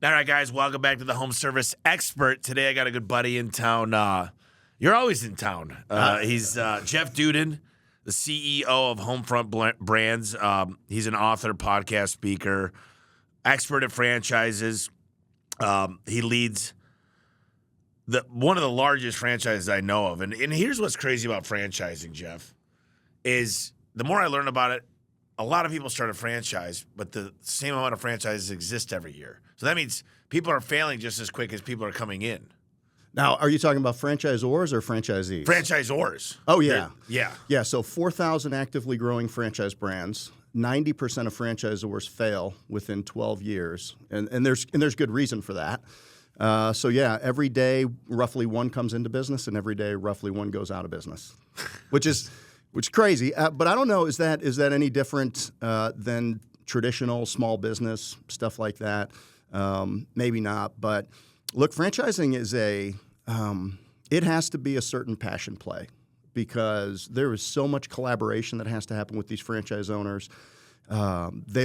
All right, guys, welcome back to the Home Service Expert. Today I got a good buddy in town. You're always in town. He's Jeff Dudan, the CEO of Homefront Brands. He's an author, podcast speaker, expert at franchises. He leads one of the largest franchises I know of. And here's what's crazy about franchising, Jeff, is the more I learn about it, a lot of people start a franchise, but the same amount of franchises exist every year. So that means people are failing just as quick as people are coming in. Now, are you talking about franchisors or franchisees? Franchisors. Oh, yeah. Yeah. So 4,000 actively growing franchise brands. 90% of franchisors fail within 12 years. And there's good reason for that. So, every day roughly one comes into business and every day roughly one goes out of business, which is crazy. But I don't know, is that any different than traditional small business, stuff like that? Maybe not. But look, franchising is it has to be a certain passion play because there is so much collaboration that has to happen with these franchise owners. They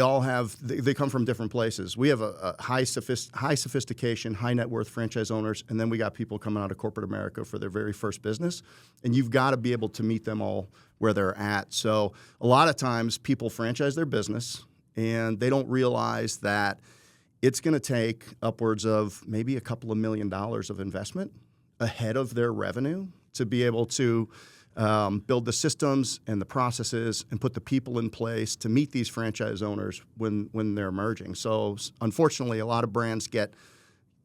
come from different places. We have a high sophistication, high net worth franchise owners, and then we got people coming out of corporate America for their very first business, and you've got to be able to meet them all where they're at. So a lot of times people franchise their business, and they don't realize that it's going to take upwards of maybe a couple of $1 million of investment ahead of their revenue to be able to build the systems and the processes and put the people in place to meet these franchise owners when they're emerging. So unfortunately, a lot of brands get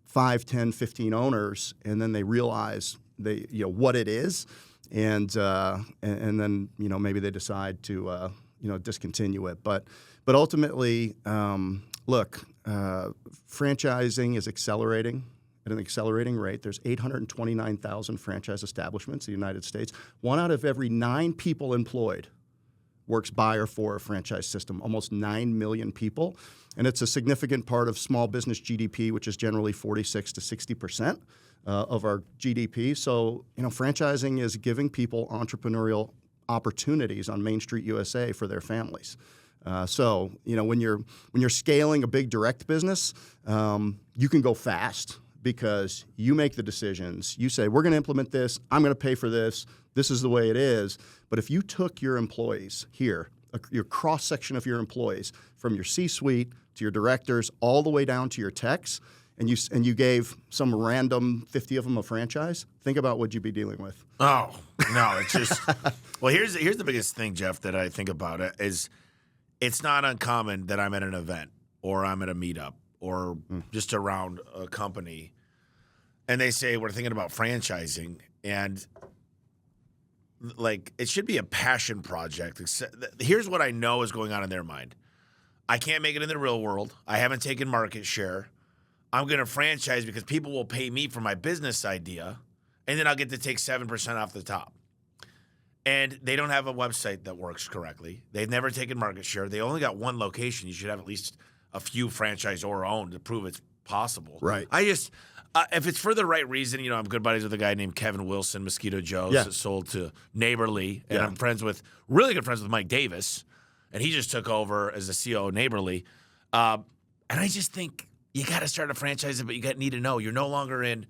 5, 10, 15 owners, and then they realize what it is, and then maybe they decide to discontinue it. But ultimately, look, franchising is accelerating at an accelerating rate. There's 829,000 franchise establishments in the United States. 1 out of every 9 people employed works by or for a franchise system, almost 9 million people. And it's a significant part of small business GDP, which is generally 46 to 60% of our GDP. So, franchising is giving people entrepreneurial opportunities on Main Street USA for their families. So, when you're scaling a big direct business, you can go fast because you make the decisions. You say, we're going to implement this. I'm going to pay for this. This is the way it is. But if you took your employees here, your cross-section of your employees, from your C-suite to your directors all the way down to your techs, and you gave some random 50 of them a franchise, think about what you'd be dealing with. Oh, no, it's just – well, here's the biggest thing, Jeff, that I think about it is it's not uncommon that I'm at an event or I'm at a meetup or just around a company, and they say we're thinking about franchising, and it should be a passion project. Here's what I know is going on in their mind. I can't make it in the real world. I haven't taken market share. I'm going to franchise because people will pay me for my business idea, and then I'll get to take 7% off the top. And they don't have a website that works correctly. They've never taken market share. They only got 1 location. You should have at least a few franchisor owned to prove it's possible. Right. If it's for the right reason, I'm good buddies with a guy named Kevin Wilson, Mosquito Joe's, that sold to Neighborly, and I'm really good friends with Mike Davis, and he just took over as the CEO of Neighborly. And I just think you got to start a franchise, but you need to know you're no longer in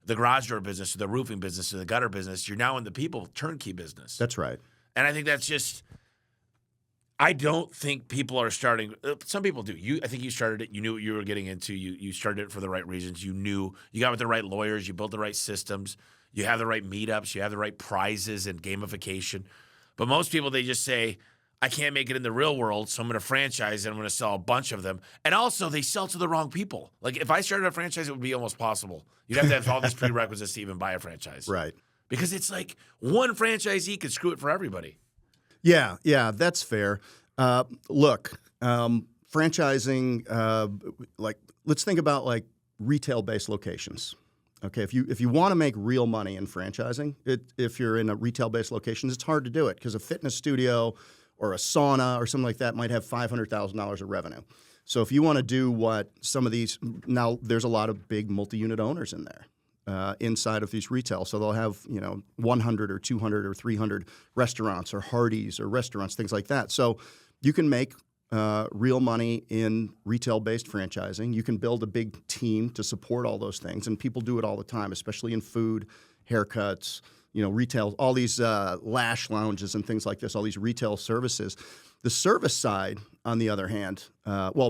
the garage door business or the roofing business or the gutter business. You're now in the people turnkey business. That's right. And I think that's just – I don't think people are starting – some people do. I think you started it. You knew what you were getting into. You started it for the right reasons. You knew – you got with the right lawyers. You built the right systems. You have the right meetups. You have the right prizes and gamification. But most people, they just say, I can't make it in the real world, so I'm going to franchise and I'm going to sell a bunch of them. And also, they sell to the wrong people. Like, if I started a franchise, it would be almost possible. You'd have to have all these prerequisites to even buy a franchise. Right. Because it's like one franchisee could screw it for everybody. Yeah, that's fair. Look, franchising, let's think about retail-based locations. Okay, if you want to make real money in franchising, if you're in a retail-based location, it's hard to do it because a fitness studio or a sauna or something like that might have $500,000 of revenue. So if you want to do what some of these – now there's a lot of big multi-unit owners in there. Inside of these retail. So they'll have, 100 or 200 or 300 restaurants or Hardee's or restaurants, things like that. So you can make real money in retail-based franchising. You can build a big team to support all those things, and people do it all the time, especially in food, haircuts, retail, all these lash lounges and things like this, all these retail services. The service side, on the other hand,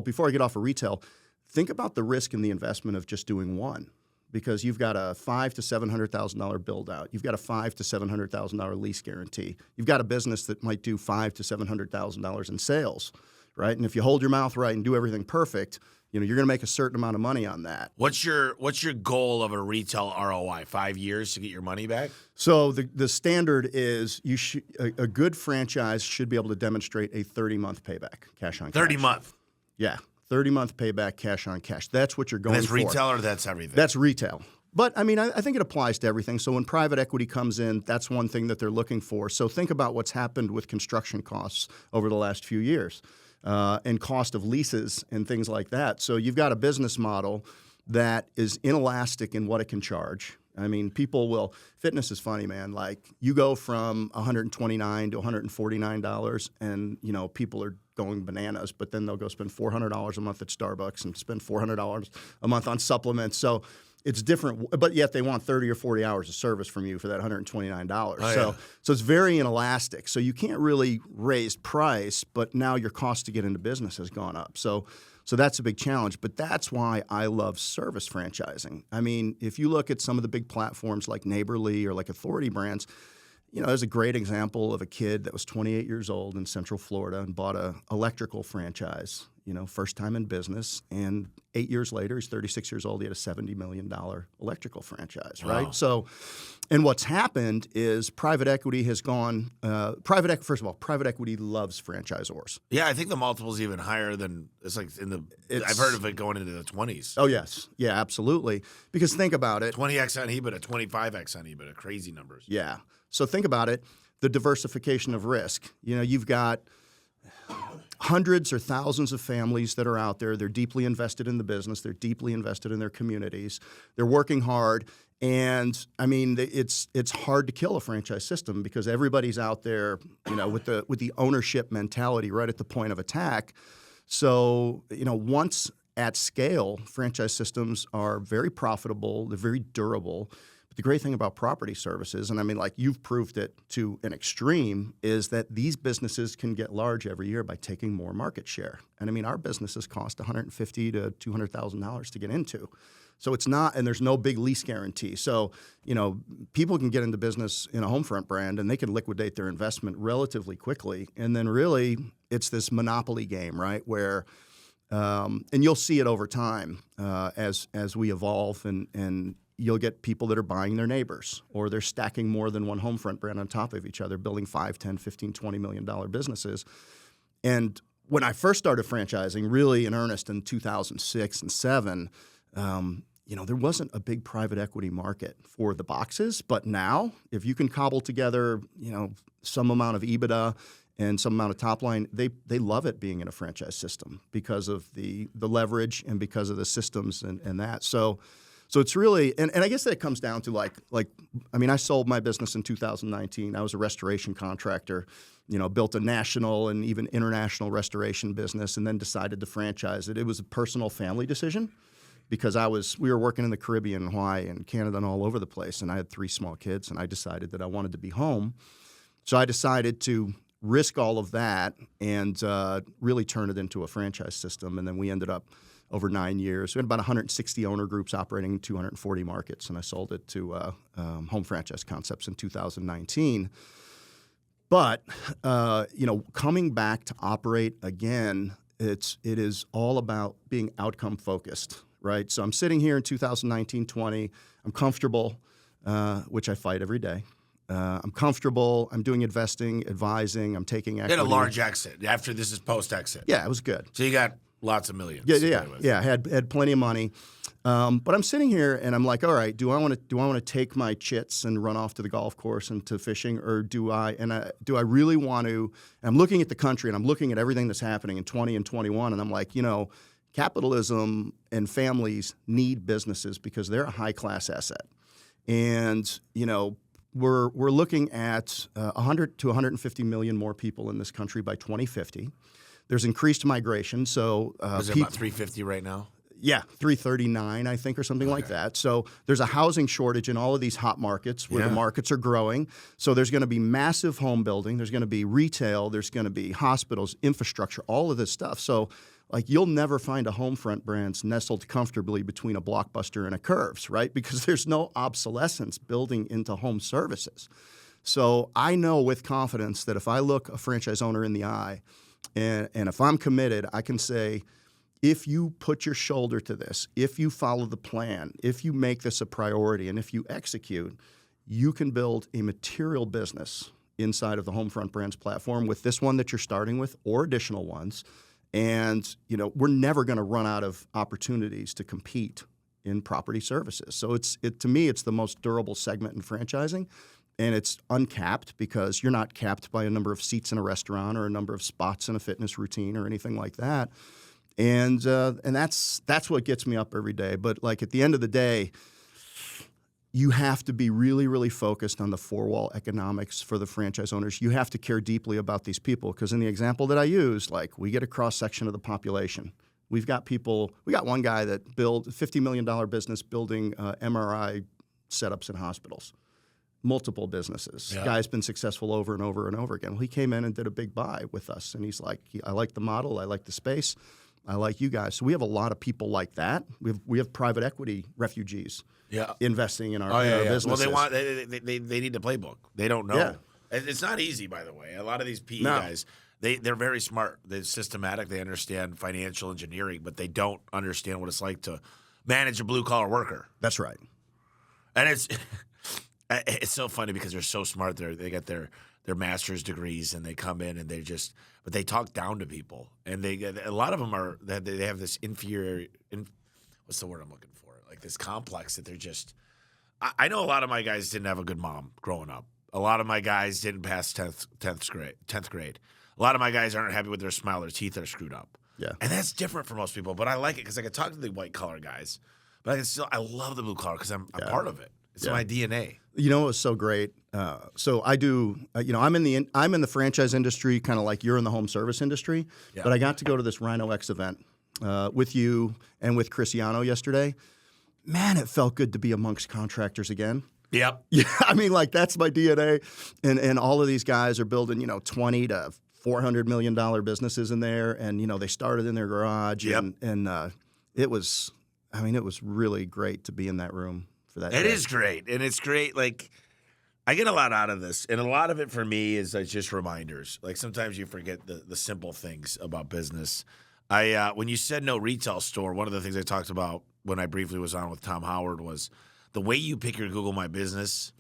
before I get off of retail, think about the risk and the investment of just doing one, because you've got a $500,000 to $700,000 build out. You've got a $500,000 to $700,000 lease guarantee. You've got a business that might do $500,000 to $700,000 in sales, right? And if you hold your mouth right and do everything perfect, you're going to make a certain amount of money on that. What's your goal of a retail ROI? 5 years to get your money back? So the standard is a good franchise should be able to demonstrate a 30-month payback, cash on cash. 30-month. Yeah. 30-month payback, cash on cash. That's what you're going for. That's retail or that's everything? That's retail. But, I think it applies to everything. So when private equity comes in, that's one thing that they're looking for. So think about what's happened with construction costs over the last few years and cost of leases and things like that. So you've got a business model that is inelastic in what it can charge. Fitness is funny, man. Like, you go from $129 to $149 and, people are going bananas, but then they'll go spend $400 a month at Starbucks and spend $400 a month on supplements. So it's different, but yet they want 30 or 40 hours of service from you for that $129. So it's very inelastic. So you can't really raise price, but now your cost to get into business has gone up. So that's a big challenge, but that's why I love service franchising. If you look at some of the big platforms like Neighborly or like Authority Brands, there's a great example of a kid that was 28 years old in Central Florida and bought a electrical franchise, first time in business. And 8 years later, he's 36 years old. He had a $70 million electrical franchise, right? Wow. So, and what's happened is private equity has gone, first of all, private equity loves franchisors. Yeah, I think the multiple's even higher than, I've heard of it going into the 20s. Oh, yes. Yeah, absolutely. Because think about it. 20x on EBITDA, 25x on EBITDA, crazy numbers. Yeah. So think about it, the diversification of risk. You've got hundreds or thousands of families that are out there. They're deeply invested in the business. They're deeply invested in their communities. They're working hard. And, it's hard to kill a franchise system because everybody's out there, with the ownership mentality right at the point of attack. So, once at scale, franchise systems are very profitable. They're very durable. But the great thing about property services, and you've proved it to an extreme, is that these businesses can get large every year by taking more market share. And our businesses cost $150,000 to $200,000 to get into. So it's not, and there's no big lease guarantee. So, people can get into business in a Homefront brand and they can liquidate their investment relatively quickly. And then really it's this monopoly game, right? Where, and you'll see it over time as we evolve and you'll get people that are buying their neighbors, or they're stacking more than one Homefront brand on top of each other, building $5, $10, $15, $20 million businesses. And when I first started franchising, really in earnest in 2006 and 2007, there wasn't a big private equity market for the boxes. But now, if you can cobble together, some amount of EBITDA and some amount of top line, they love it being in a franchise system because of the leverage and because of the systems and that. So it's really, and I guess that comes down to I sold my business in 2019. I was a restoration contractor, built a national and even international restoration business and then decided to franchise it. It was a personal family decision because we were working in the Caribbean, Hawaii, and Canada and all over the place. And I had 3 small kids and I decided that I wanted to be home. So I decided to risk all of that and really turn it into a franchise system. And then we ended up over 9 years. We had about 160 owner groups operating in 240 markets, and I sold it to Home Franchise Concepts in 2019. But coming back to operate again, it is all about being outcome focused, right? So I'm sitting here in 2019-20. I'm comfortable, which I fight every day. I'm comfortable. I'm doing investing, advising. I'm taking equity. You had a large exit after this is post-exit. Yeah, it was good. So you got lots of millions. Yeah. Had plenty of money, but I'm sitting here and I'm like, all right, do I want to take my chits and run off to the golf course and to fishing, or do I really want to? And I'm looking at the country and I'm looking at everything that's happening in 20 and 21, and I'm like, capitalism and families need businesses because they're a high class asset, and we're looking at 100 to 150 million more people in this country by 2050. There's increased migration. So Is it about 350 right now? yeah, 339, I think, or something like that. So there's a housing shortage in all of these hot markets where the markets are growing. So there's going to be massive home building. There's going to be retail. There's going to be hospitals, infrastructure, all of this stuff. So like you'll never find a Homefront brand nestled comfortably between a Blockbuster and a Curves, right? Because there's no obsolescence building into home services. So I know with confidence that if I look a franchise owner in the eye and if I'm committed, I can say, if you put your shoulder to this, if you follow the plan, if you make this a priority, and if you execute, you can build a material business inside of the Homefront Brands platform with this one that you're starting with or additional ones. And we're never going to run out of opportunities to compete in property services. So to me, it's the most durable segment in franchising. And it's uncapped because you're not capped by a number of seats in a restaurant or a number of spots in a fitness routine or anything like that. And that's what gets me up every day. But like at the end of the day, you have to be really, really focused on the four-wall economics for the franchise owners. You have to care deeply about these people because in the example that I used, like we get a cross-section of the population. We got one guy that built a $50 million business building MRI setups in hospitals. Multiple businesses. Yeah. Guy's been successful over and over and over again. Well, he came in and did a big buy with us, and he's like, I like the model, I like the space, I like you guys. So we have a lot of people like that. We have private equity refugees investing in our businesses. Well, they need the playbook. They don't know. Yeah. It's not easy, by the way. A lot of these PE guys, they're very smart. They're systematic. They understand financial engineering, but they don't understand what it's like to manage a blue-collar worker. That's right. And it's so funny because they're so smart. They got their master's degrees and they come in and but they talk down to people. And a lot of them they have this inferior, what's the word I'm looking for? Like this complex that they're just, I know a lot of my guys didn't have a good mom growing up. A lot of my guys didn't pass 10th grade. A lot of my guys aren't happy with their smile. Their teeth are screwed up. Yeah. And that's different for most people. But I like it because I can talk to the white collar guys. But I love the blue collar because I'm part of it. It's my DNA. You know, it was so great. So I do. I'm in the franchise industry, kind of like you're in the home service industry. Yeah. But I got to go to this Rhino X event with you and with Cristiano yesterday. Man, it felt good to be amongst contractors again. Yep. Yeah. I mean, like that's my DNA. And all of these guys are building, $20 to $400 million businesses in there, and they started in their garage. Yep. And it was really great to be in that room. It is great, and it's great. Like, I get a lot out of this, and a lot of it for me is just reminders. Like sometimes you forget the simple things about business. When you said no retail store, one of the things I talked about when I briefly was on with Tom Howard was the way you pick your Google My Business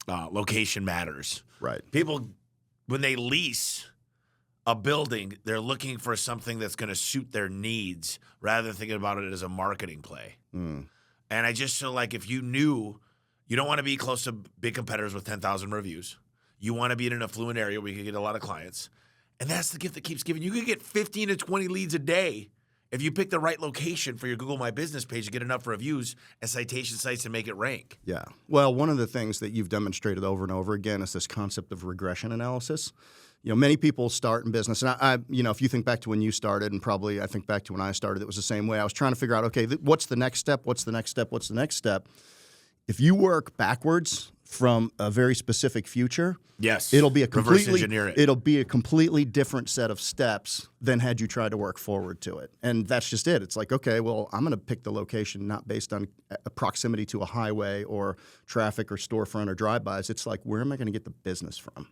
location matters. Right. People, when they lease a building, they're looking for something that's going to suit their needs rather than thinking about it as a marketing play. Mm. And I just feel like if you knew you don't want to be close to big competitors with 10,000 reviews, you want to be in an affluent area where you can get a lot of clients. And that's the gift that keeps giving. You can get 15 to 20 leads a day if you pick the right location for your Google My Business page to get enough reviews and citation sites to make it rank. Yeah. Well, one of the things that you've demonstrated over and over again is this concept of regression analysis. Many people start in business, and I if you think back to when you started, and probably I think back to when I started, it was the same way. I was trying to figure out, okay, what's the next step? What's the next step? What's the next step? If you work backwards from a very specific future, yes, it'll be reverse engineer it. It'll be a completely different set of steps than had you tried to work forward to it. And that's just it. It's like, okay, well, I'm going to pick the location not based on a proximity to a highway or traffic or storefront or drive-bys. It's like, where am I going to get the business from?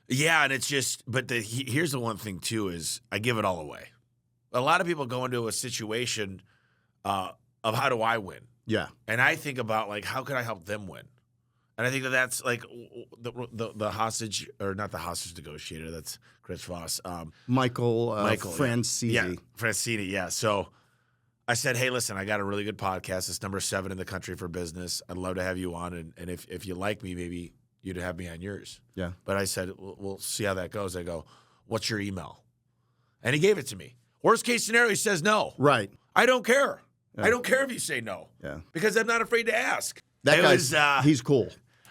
Yeah, and it's just, but here's the one thing too is I give it all away. A lot of people go into a situation of how do I win? Yeah, and I think about like how can I help them win? And I think that's like the hostage, or not the hostage negotiator. That's Chris Voss. Michael Francini. Yeah, Francini. Yeah. So I said, hey, listen, I got a really good podcast. It's number 7 in the country for business. I'd love to have you on, and if you like me, maybe you'd have me on yours. Yeah. But I said, we'll see how that goes. I go, what's your email? And he gave it to me. Worst case scenario, he says no. Right. I don't care. Yeah. I don't care if you say no. Yeah. Because I'm not afraid to ask. That guy's he's cool.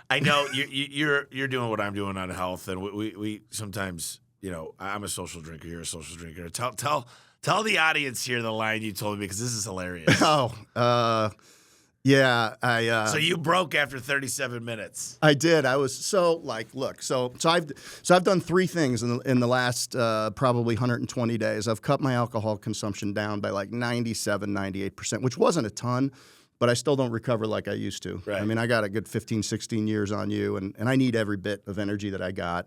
I know you're doing what I'm doing on health, and we sometimes I'm a social drinker. You're a social drinker. Tell the audience here the line you told me because this is hilarious. Yeah, I. So you broke after 37 minutes. I did. I was look. So I've done three things in the last probably 120 days. I've cut my alcohol consumption down by like 98%, which wasn't a ton, but I still don't recover like I used to. Right. I mean, I got a good 15, 16 years on you, and I need every bit of energy that I got.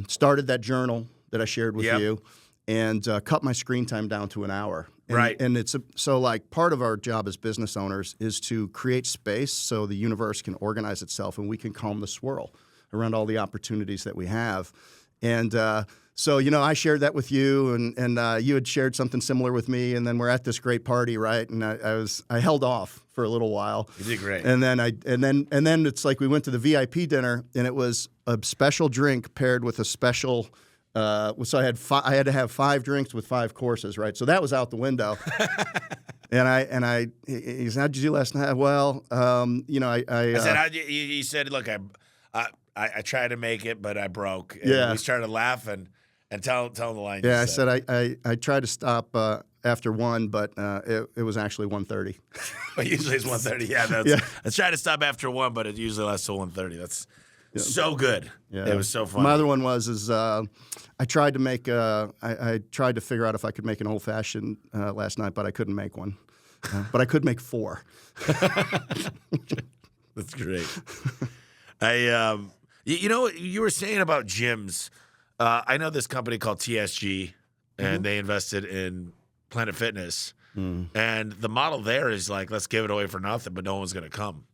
Started that journal that I shared with you, and cut my screen time down to an hour. And it's part of our job as business owners is to create space so the universe can organize itself and we can calm the swirl around all the opportunities that we have. And so I shared that with you, and you had shared something similar with me, and then we're at this great party, right? And I held off for a little while. You did great. And then it's like we went to the VIP dinner, and it was a special drink paired with a special. So I had to have 5 drinks with 5 courses, right? So that was out the window. He said, "How'd you do last night?" Well, I said, you said, look, I tried to make it, but I broke. And we started laughing and tell them the line. Yeah, I said I tried to stop after 1, but it was actually 1:30. Well, usually it's 1:30. Yeah, I tried to stop after 1, but it usually lasts till 1:30. That's so good. Yeah. It was so fun. My other one was I tried to make I tried to figure out if I could make an old fashioned last night, but I couldn't make one. But I could make 4. That's great. You were saying about gyms. I know this company called TSG, and they invested in Planet Fitness. And the model there is like, let's give it away for nothing, but no one's going to come.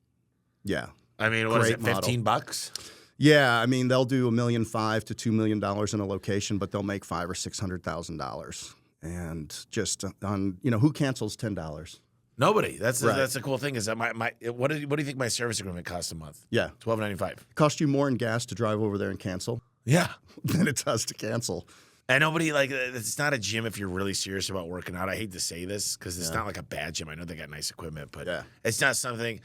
Yeah. I mean, what is it, $15? Yeah, I mean, they'll do $1.5 million to $2 million in a location, but they'll make $500,000 or $600,000. And just on, who cancels $10? Nobody. That's a cool thing. Is that what do you think my service agreement costs a month? Yeah, $12.95. It costs you more in gas to drive over there and cancel. Yeah, than it does to cancel. And nobody it's not a gym if you're really serious about working out. I hate to say this because it's not like a bad gym. I know they got nice equipment, but it's not something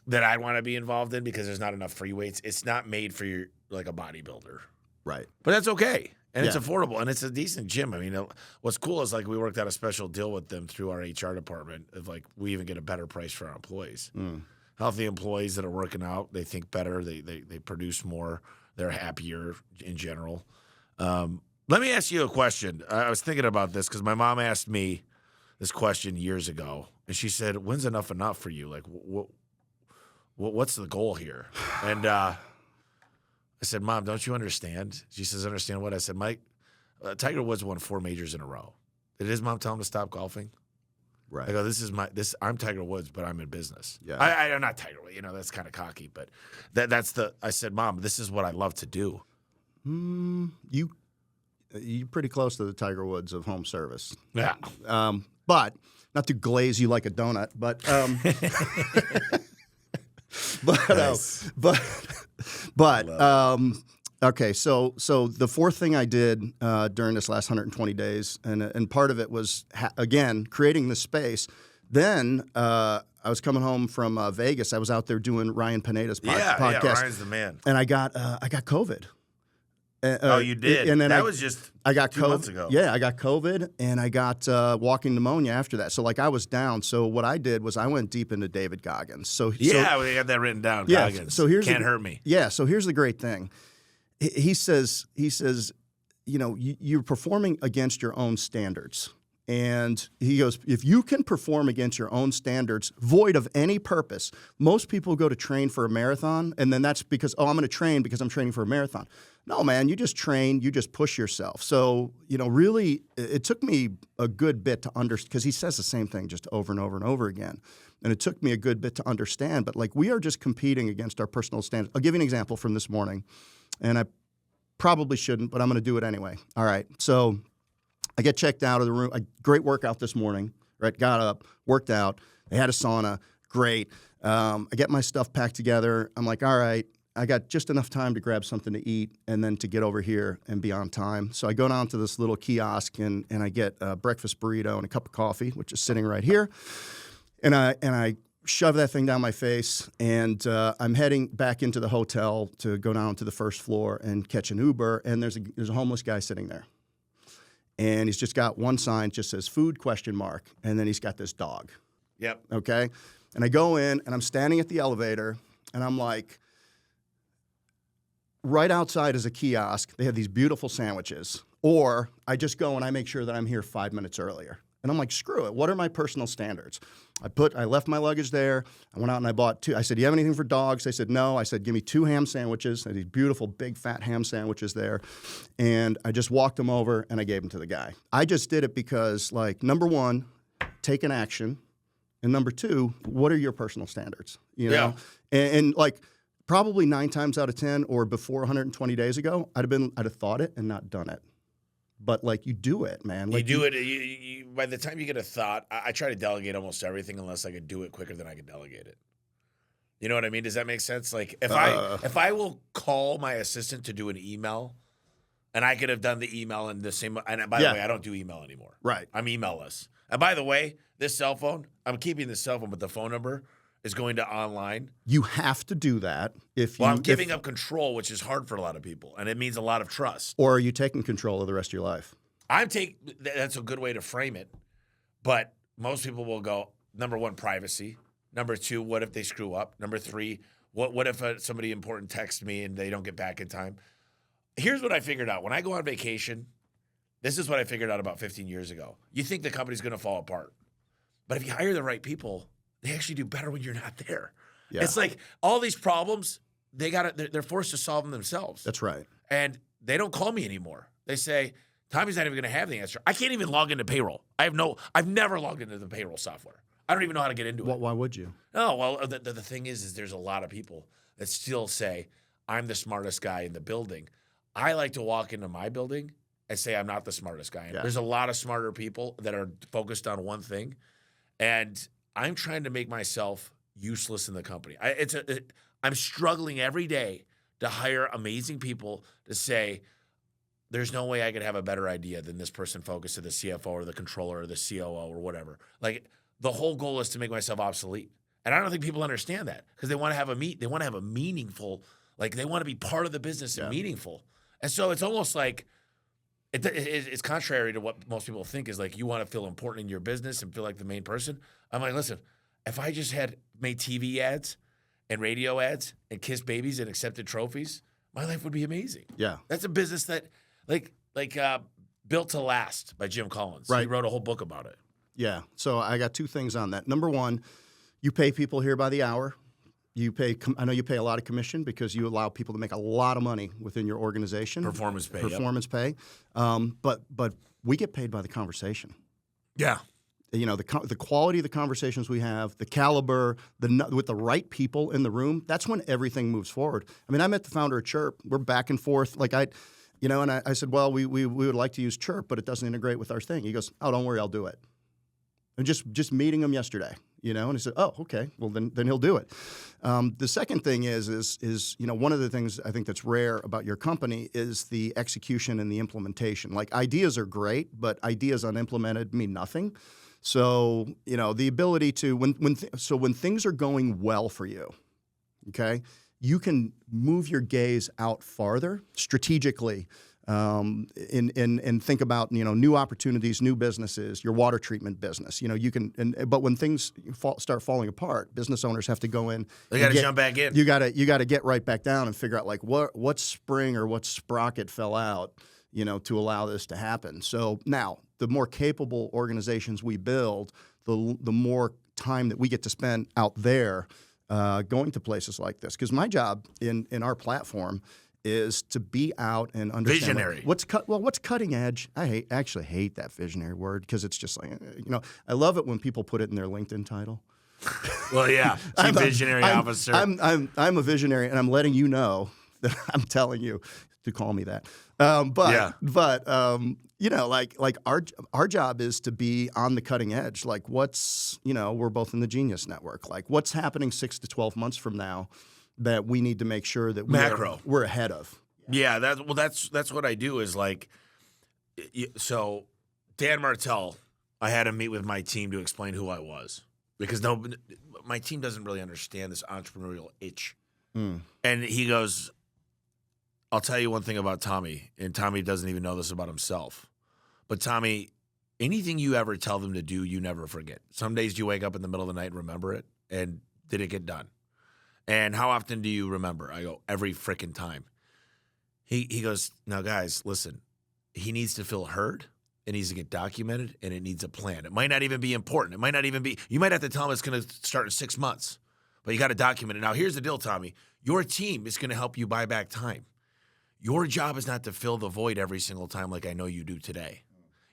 that I'd want to be involved in because there's not enough free weights. It's not made for your like a bodybuilder. Right. But that's okay. And it's affordable and it's a decent gym. I mean, what's cool is like we worked out a special deal with them through our HR department of like we even get a better price for our employees. Healthy employees that are working out, they think better, they produce more, they're happier in general. Let me ask you a question. I was thinking about this because my mom asked me this question years ago, and she said, "When's enough for you? Like, what's the goal here?" And I said, "Mom, don't you understand?" She says, "Understand what?" I said, "Mike, Tiger Woods won 4 majors in a row. Did his mom tell him to stop golfing?" Right. I go, I'm Tiger Woods, but I'm in business. Yeah. I'm not Tiger Woods. That's kind of cocky, but I said, "Mom, this is what I love to do." You're pretty close to the Tiger Woods of home service. Yeah. But not to glaze you like a donut, but okay. So the fourth thing I did during this last 120 days, and part of it was again creating the space. Then I was coming home from Vegas. I was out there doing Ryan Pineda's podcast. Yeah, Ryan's the man. And I got COVID. You did? And then that was just I got 2 COVID. months ago. Yeah, I got COVID, and I got walking pneumonia after that. So, like, I was down. So what I did was I went deep into David Goggins. We got that written down. Yeah, Goggins. So Can't hurt me. Yeah, so here's the great thing. He says, you're performing against your own standards. And he goes, if you can perform against your own standards, void of any purpose, most people go to train for a marathon, and then that's because, I'm going to train because I'm training for a marathon. No, man, you just train, you just push yourself. So, really, it took me a good bit to understand, because he says the same thing just over and over and over again. And it took me a good bit to understand, but like we are just competing against our personal standards. I'll give you an example from this morning, and I probably shouldn't, but I'm going to do it anyway. All right, so I get checked out of the room. A great workout this morning, right? Got up, worked out. I had a sauna, great. I get my stuff packed together. I'm like, all right, I got just enough time to grab something to eat and then to get over here and be on time. So I go down to this little kiosk and I get a breakfast burrito and a cup of coffee, which is sitting right here. And I shove that thing down my face, and I'm heading back into the hotel to go down to the first floor and catch an Uber, and there's a homeless guy sitting there. And he's just got one sign, just says food ? And then he's got this dog. Yep. Okay? And I go in, and I'm standing at the elevator, and I'm like, right outside is a kiosk. They have these beautiful sandwiches. Or I just go and I make sure that I'm here 5 minutes earlier. And I'm like, screw it. What are my personal standards? I left my luggage there. I went out and I bought 2. I said, do you have anything for dogs? They said, no. I said, give me 2 ham sandwiches. They had these beautiful, big, fat ham sandwiches there. And I just walked them over and I gave them to the guy. I just did it because, like, number one, take an action. And number 2, what are your personal standards? You know? Yeah. And like, probably 9 times out of 10 or before 120 days ago, I'd have thought it and not done it. But, like, you do it, man. Like, you do it. You, by the time you get a thought, I try to delegate almost everything unless I could do it quicker than I could delegate it. You know what I mean? Does that make sense? Like, if I will call my assistant to do an email, and I could have done the email in the same. And by the way, I don't do email anymore. Right. I'm emailless. And by the way, this cell phone, I'm keeping the cell phone, but the phone number is going to online. You have to do that I'm giving up control, which is hard for a lot of people, and it means a lot of trust. Or are you taking control of the rest of your life? That's a good way to frame it, but most people will go, number 1, privacy. Number 2, what if they screw up? Number 3, what if somebody important texts me and they don't get back in time? Here's what I figured out. When I go on vacation, this is what I figured out about 15 years ago. You think the company's going to fall apart, but if you hire the right people, they actually do better when you're not there. Yeah. It's like all these problems, they're forced to solve them themselves. That's right. And they don't call me anymore. They say, Tommy's not even going to have the answer. I can't even log into payroll. I've never logged into the payroll software. I don't even know how to get into it. Why would you? No, well, the thing is there's a lot of people that still say, I'm the smartest guy in the building. I like to walk into my building and say I'm not the smartest guy. Yeah. There's a lot of smarter people that are focused on one thing. And I'm trying to make myself useless in the company. I'm struggling every day to hire amazing people to say, there's no way I could have a better idea than this person focused to the CFO or the controller or the COO or whatever. Like, the whole goal is to make myself obsolete. And I don't think people understand that because they want to have a meaningful, like, they want to be part of the business and meaningful. And so it's almost like it's contrary to what most people think is like you want to feel important in your business and feel like the main person. I'm like, listen, if I just had made TV ads and radio ads and kissed babies and accepted trophies, my life would be amazing. Yeah. That's a business that like Built to Last by Jim Collins. Right. He wrote a whole book about it. Yeah. So I got 2 things on that. Number 1, you pay people here by the hour. I know you pay a lot of commission because you allow people to make a lot of money within your organization. Performance pay. Pay. But we get paid by the conversation. Yeah. You know, the quality of the conversations we have, the caliber, with the right people in the room, that's when everything moves forward. I mean, I met the founder of Chirp. We're back and forth. Like and I said, well, we would like to use Chirp, but it doesn't integrate with our thing. He goes, oh, don't worry, I'll do it. And just meeting him yesterday, and he said, oh, okay, well, then he'll do it. The second thing is one of the things I think that's rare about your company is the execution and the implementation. Like, ideas are great, but ideas unimplemented mean nothing. So, the ability to, when things are going well for you, okay, you can move your gaze out farther strategically and think about, new opportunities, new businesses, your water treatment business. But when things start falling apart, business owners have to go in. They got to jump back in. You got to get right back down and figure out, like, what spring or what sprocket fell out, to allow this to happen. So now, the more capable organizations we build, the more time that we get to spend out there going to places like this. Because my job in our platform is to be out and understand visionary. What's cutting edge. I actually hate that visionary word because it's just like, I love it when people put it in their LinkedIn title. Well, yeah, Chief Visionary Officer. I'm a visionary, and I'm letting you know that I'm telling you to call me that. Like our job is to be on the cutting edge. Like, we're both in the Genius Network. Like, what's happening 6 to 12 months from now that we need to make sure that we're ahead of. Yeah, that's what I do is like, so Dan Martell, I had him meet with my team to explain who I was because my team doesn't really understand this entrepreneurial itch. And he goes, I'll tell you one thing about Tommy, and Tommy doesn't even know this about himself. But Tommy, anything you ever tell them to do, you never forget. Some days you wake up in the middle of the night and remember it, and did it get done? And how often do you remember? I go, every freaking time. He goes, now guys, listen, he needs to feel heard. It needs to get documented, and it needs a plan. It might not even be important. It might not even be, you might have to tell him it's going to start in 6 months, but you got to document it. Now, here's the deal, Tommy. Your team is going to help you buy back time. Your job is not to fill the void every single time like I know you do today.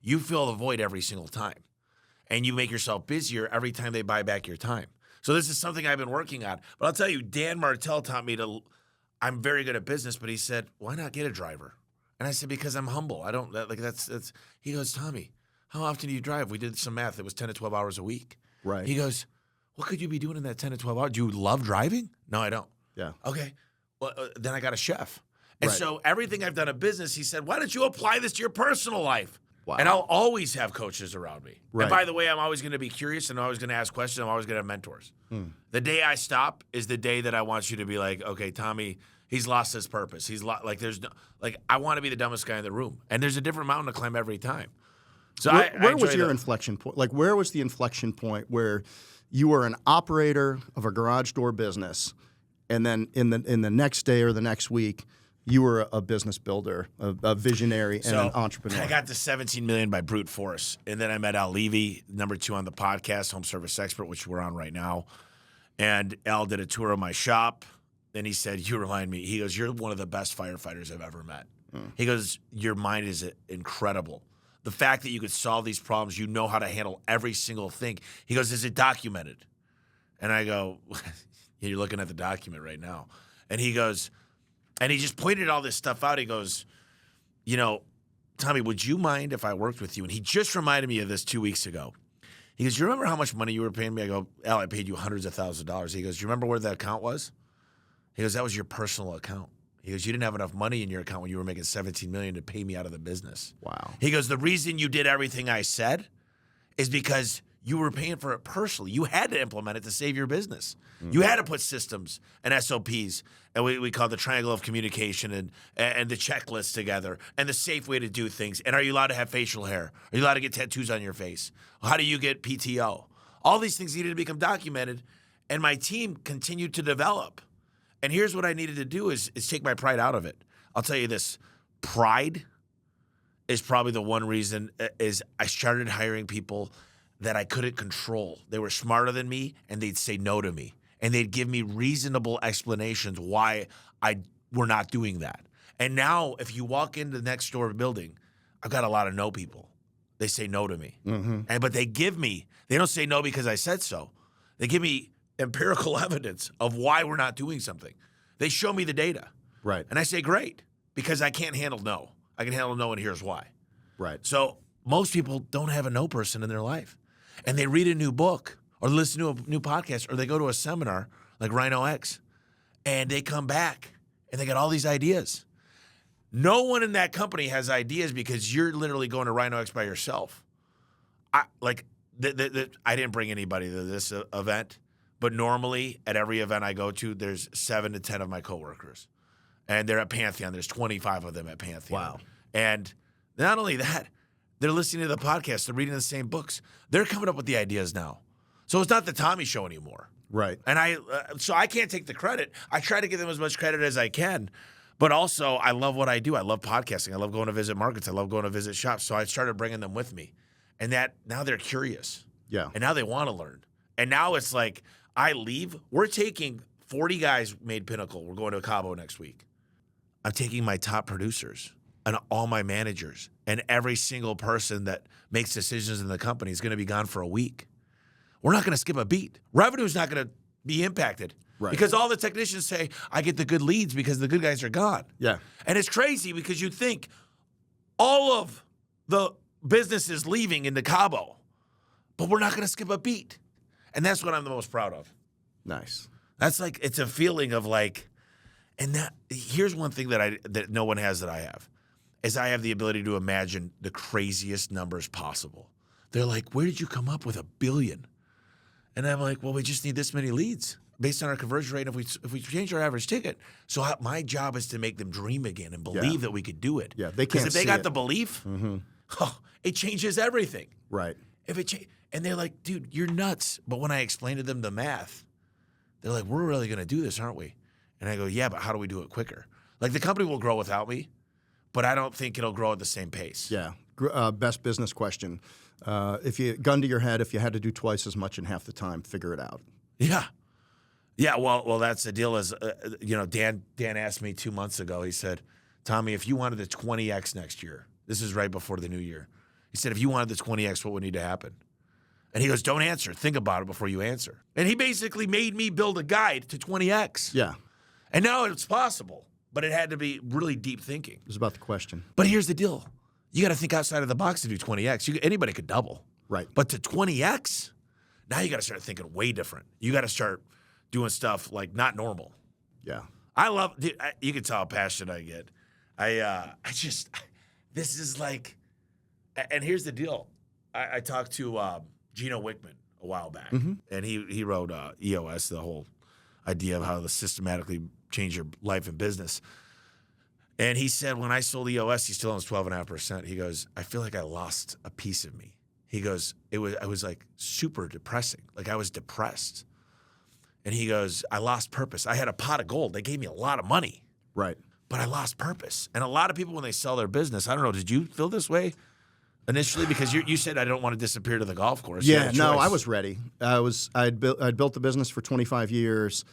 You fill the void every single time, and you make yourself busier every time they buy back your time. So this is something I've been working on. But I'll tell you, Dan Martell taught me I'm very good at business, but he said, why not get a driver? And I said, because I'm humble. I don't, that's. He goes, Tommy, how often do you drive? We did some math. It was 10 to 12 hours a week. Right. He goes, what could you be doing in that 10 to 12 hours? Do you love driving? No, I don't. Yeah. Okay. Well, then I got a chef. And Right. so everything I've done in business, he said, why don't you apply this to your personal life? Wow. And I'll always have coaches around me. Right. And by the way, I'm always going to be curious, and I'm always going to ask questions. I'm always going to have mentors. The day I stop is the day that I want you to be like, okay, Tommy, he's lost his purpose. I want to be the dumbest guy in the room. And there's a different mountain to climb every time. So Where was your that. inflection point? Like, where was the inflection point where you were an operator of a garage door business, and then in the next day or the next week, you were a business builder, a visionary, and an entrepreneur? I got to $17 million by brute force, and then I met Al Levy, number 2 on the podcast, Home Service Expert, which we're on right now. And Al did a tour of my shop. Then he said, "You remind me." He goes, "You're one of the best firefighters I've ever met." He goes, "Your mind is incredible. The fact that you could solve these problems, you know how to handle every single thing." He goes, "Is it documented?" And I go, "You're looking at the document right now." And he goes, and he just pointed all this stuff out. He goes, Tommy, would you mind if I worked with you? And he just reminded me of this 2 weeks ago. He goes, you remember how much money you were paying me? I go, Al, I paid you hundreds of thousands of dollars. He goes, you remember where the account was? He goes, that was your personal account. He goes, you didn't have enough money in your account when you were making $17 million to pay me out of the business. Wow. He goes, the reason you did everything I said is because you were paying for it personally. You had to implement it to save your business. You had to put systems and SOPs, and we call it the triangle of communication and the checklist together, and the safe way to do things. And are you allowed to have facial hair? Are you allowed to get tattoos on your face? How do you get PTO? All these things needed to become documented, and my team continued to develop. And here's what I needed to do is take my pride out of it. I'll tell you this. Pride is probably the one reason is I started hiring people that I couldn't control. They were smarter than me, and they'd say no to me. And they'd give me reasonable explanations why we're not doing that. And now, if you walk into the next door building, I've got a lot of no people. They say no to me. But they don't say no because I said so. They give me empirical evidence of why we're not doing something. They show me the data. Right. And I say, great, because I can't handle no. I can handle no, and here's why. Right. So most people don't have a no person in their life. And they read a new book or listen to a new podcast or they go to a seminar like Rhino X, and they come back and they got all these ideas. No one in that company has ideas because you're literally going to Rhino X by yourself. I didn't bring anybody to this event, but normally at every event I go to, there's 7 to 10 of my coworkers. And they're at Pantheon. There's 25 of them at Pantheon. Wow. And not only that, they're listening to the podcast. They're reading the same books. They're coming up with the ideas now. So it's not the Tommy Show anymore. Right. And so I can't take the credit. I try to give them as much credit as I can. But also, I love what I do. I love podcasting. I love going to visit markets. I love going to visit shops. So I started bringing them with me. And now they're curious. Yeah. And now they want to learn. And now it's like I leave. We're taking 40 guys made Pinnacle. We're going to Cabo next week. I'm taking my top producers and all my managers and every single person that makes decisions in the company is going to be gone for a week. We're not going to skip a beat. Revenue's not going to be impacted. Right. Because all the technicians say, I get the good leads because the good guys are gone. Yeah. And it's crazy because you think all of the business is leaving into Cabo, but we're not going to skip a beat. And that's what I'm the most proud of. Nice. That's like, it's a feeling of like, and here's one thing that no one has that I have, is I have the ability to imagine the craziest numbers possible. They're like, where did you come up with $1 billion? And I'm like, well, we just need this many leads based on our conversion rate. If we change our average ticket, so my job is to make them dream again and believe that we could do it. Yeah, they can't because if they see got it. the belief, it changes everything. Right. And they're like, dude, you're nuts. But when I explained to them the math, they're like, we're really going to do this, aren't we? And I go, yeah, but how do we do it quicker? Like the company will grow without me, but I don't think it'll grow at the same pace. Yeah. Best business question. If you gun to your head, if you had to do twice as much in half the time, figure it out. Yeah. Yeah, well, that's the deal is, Dan asked me 2 months ago, he said, Tommy, if you wanted the 20X next year, this is right before the new year. He said, if you wanted the 20X, what would need to happen? And he goes, don't answer. Think about it before you answer. And he basically made me build a guide to 20X. Yeah. And now it's possible, but it had to be really deep thinking. It was about the question. But here's the deal. You got to think outside of the box to do 20X. Anybody could double. Right. But to 20X, now you got to start thinking way different. You got to start doing stuff like not normal. Yeah. I love, dude, you can tell how passionate I get. This is like, and here's the deal. I talked to Gino Wickman a while back, and he wrote EOS, the whole idea of how to systematically change your life and business. And he said, when I sold EOS, he still owns 12.5%. He goes, I feel like I lost a piece of me. He goes, I was like super depressing. Like I was depressed. And he goes, I lost purpose. I had a pot of gold. They gave me a lot of money. Right. But I lost purpose. And a lot of people, when they sell their business, I don't know, did you feel this way initially? Because you said I don't want to disappear to the golf course. Yeah, no, I was ready. I'd built the business for 25 years.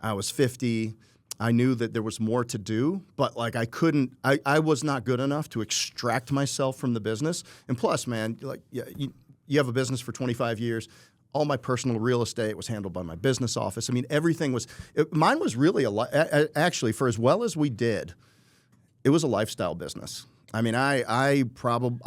I was 50. I knew that there was more to do, but like I was not good enough to extract myself from the business. And plus, man, like you have a business for 25 years. All my personal real estate was handled by my business office. I mean, everything was. Mine was really actually, for as well as we did, it was a lifestyle business. I mean, I probably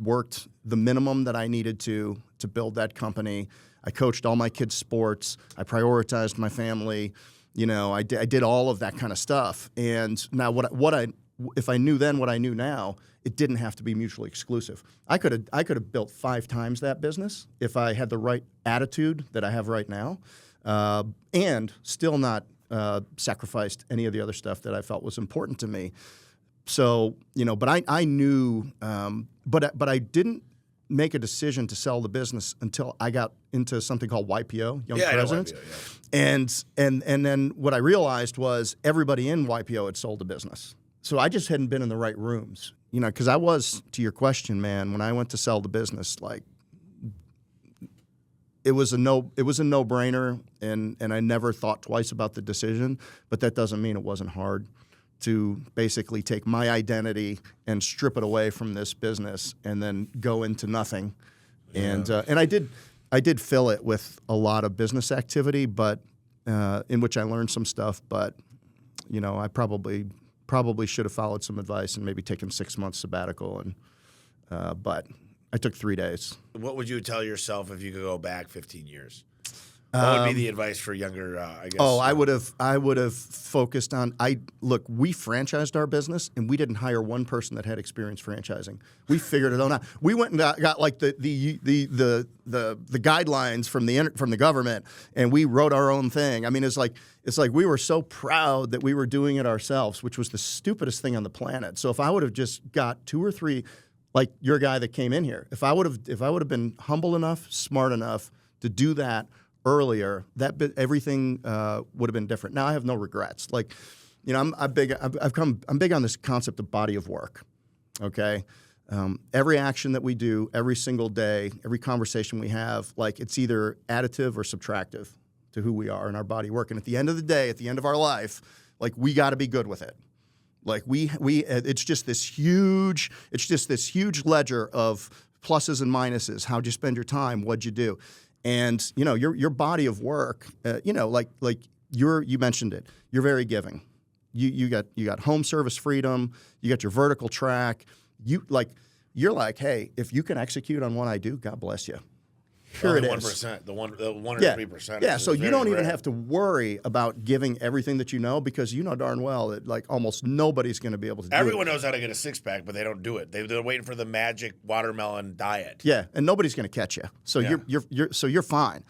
worked the minimum that I needed to build that company. I coached all my kids' sports. I prioritized my family. You know, I did all of that kind of stuff. And now, if I knew then what I knew now, it didn't have to be mutually exclusive. I could have built 5 times that business if I had the right attitude that I have right now, and still not sacrificed any of the other stuff that I felt was important to me. So, but I knew, but I didn't make a decision to sell the business until I got into something called YPO, Young Presidents. YPO, yeah. And then what I realized was everybody in YPO had sold a business. So I just hadn't been in the right rooms, because I was, to your question, man, when I went to sell the business, like it was a no-brainer, and I never thought twice about the decision, but that doesn't mean it wasn't hard to basically take my identity and strip it away from this business and then go into nothing. Yeah. And I did fill it with a lot of business activity, but in which I learned some stuff, but I probably should have followed some advice and maybe taken 6 months sabbatical, but I took 3 days. What would you tell yourself if you could go back 15 years? What would be the advice for younger, I guess? Oh, I would have focused on. We franchised our business, and we didn't hire one person that had experience franchising. We figured it all out. We went and got like the guidelines from the government, and we wrote our own thing. I mean, it's like we were so proud that we were doing it ourselves, which was the stupidest thing on the planet. So if I would have just got 2 or 3, like your guy that came in here, if I would have been humble enough, smart enough to do that earlier, everything would have been different. Now I have no regrets. Like, I'm big on this concept of body of work. Okay, every action that we do, every single day, every conversation we have, like it's either additive or subtractive to who we are in our body of work. And at the end of the day, at the end of our life, like we got to be good with it. Like it's just this huge ledger of pluses and minuses. How'd you spend your time? What'd you do? And your body of work, like you mentioned it. You're very giving. You got home service freedom. You got your vertical track. You're like, hey, if you can execute on what I do, God bless you. Here Only it is. 1%. The 1 or Yeah. 3%. Yeah, is so you very don't even rare. have to worry about giving everything that you know because you know darn well that like almost nobody's going to be able to do Everyone it. knows how to get a six-pack, but they don't do it. They're waiting for the magic watermelon diet. Yeah, and nobody's going to catch you. So Yeah. you're fine.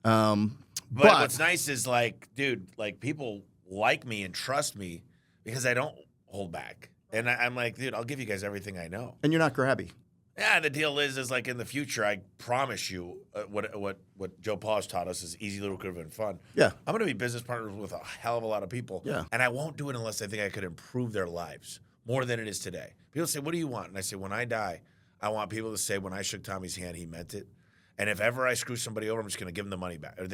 But But what's nice is like, dude, like people like me and trust me because I don't hold back. And I'm like, dude, I'll give you guys everything I know. and you're not grabby. Yeah, the deal is like in the future, I promise you, what Joe Paul has taught us is easy, lucrative, and fun. Yeah. I'm going to be business partners with a hell of a lot of people. Yeah. And I won't do it unless I think I could improve their lives more than it is today. People say, what do you want? And I say, when I die, I want people to say, when I shook Tommy's hand, he meant it. And if ever I screw somebody over, I'm just going to give them the money back. Or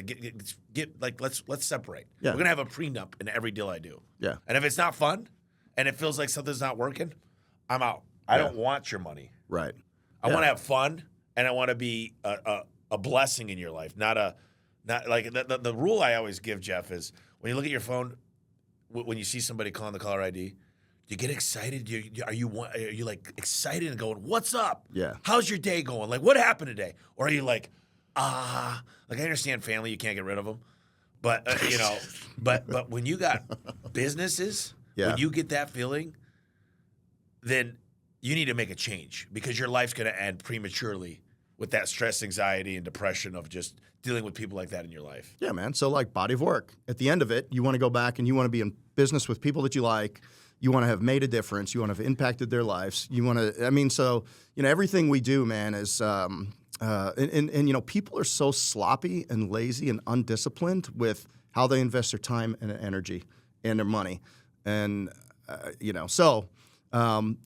let's separate. Yeah. We're going to have a prenup in every deal I do. Yeah. And if it's not fun and it feels like something's not working, I'm out. I don't want your money. Right. I want to have fun, and I want to be a blessing in your life, not like the rule I always give, Jeff, is when you look at your phone, when you see somebody calling the caller ID, you get excited. Are you like excited and going, "What's up? Yeah. How's your day going? Like, what happened today?" Or are you like, like I understand family, you can't get rid of them, but but when you got businesses, when you get that feeling, then you need to make a change because your life's going to end prematurely with that stress, anxiety, and depression of just dealing with people like that in your life. Yeah, man. So like body of work. At the end of it, you want to go back and you want to be in business with people that you like. You want to have made a difference. You want to have impacted their lives. You want to, I mean, so, everything we do, man, is, people are so sloppy and lazy and undisciplined with how they invest their time and energy and their money. And,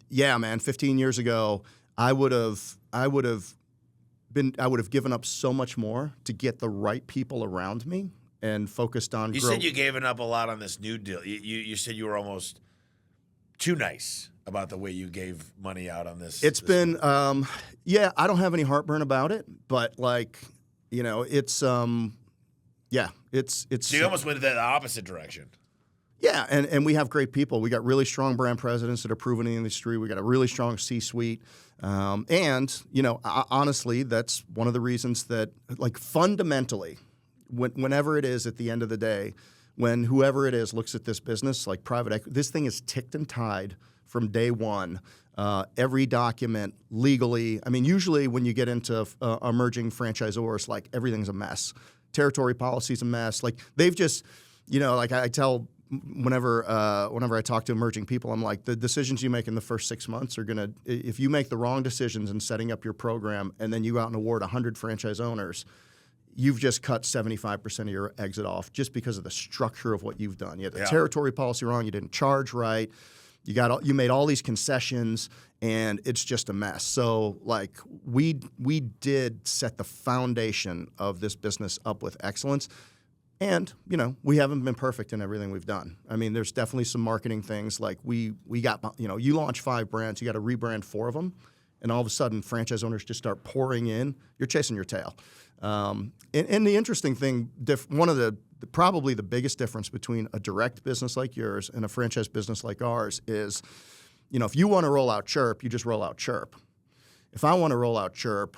yeah, man, 15 years ago, I would have given up so much more to get the right people around me and focused on You said you gave up a lot on this new deal. You said you were almost too nice about the way you gave money out on this. It's been, I don't have any heartburn about it, but like, it's, it's. So you almost went the opposite direction. Yeah, and we have great people. We got really strong brand presidents that are proven in the industry. We got a really strong C-suite. Honestly, that's one of the reasons that, like, fundamentally, whenever it is at the end of the day, when whoever it is looks at this business, like private equity, this thing is ticked and tied from day one. Every document legally. I mean, usually when you get into emerging franchisors, like everything's a mess. Territory policy's a mess. Like they've just, like I tell. Whenever I talk to emerging people, I'm like, the decisions you make in the first 6 months are gonna. If you make the wrong decisions in setting up your program, and then you go out and award 100 franchise owners, you've just cut 75% of your exit off just because of the structure of what you've done. You had the territory policy wrong. You didn't charge right. You made all these concessions, and it's just a mess. So, like, we did set the foundation of this business up with excellence. And, we haven't been perfect in everything we've done. I mean, there's definitely some marketing things. Like we got, you launch 5 brands, you got to rebrand 4 of them. And all of a sudden, franchise owners just start pouring in. You're chasing your tail. And the interesting thing, probably the biggest difference between a direct business like yours and a franchise business like ours is, if you want to roll out Chirp, you just roll out Chirp. If I want to roll out Chirp,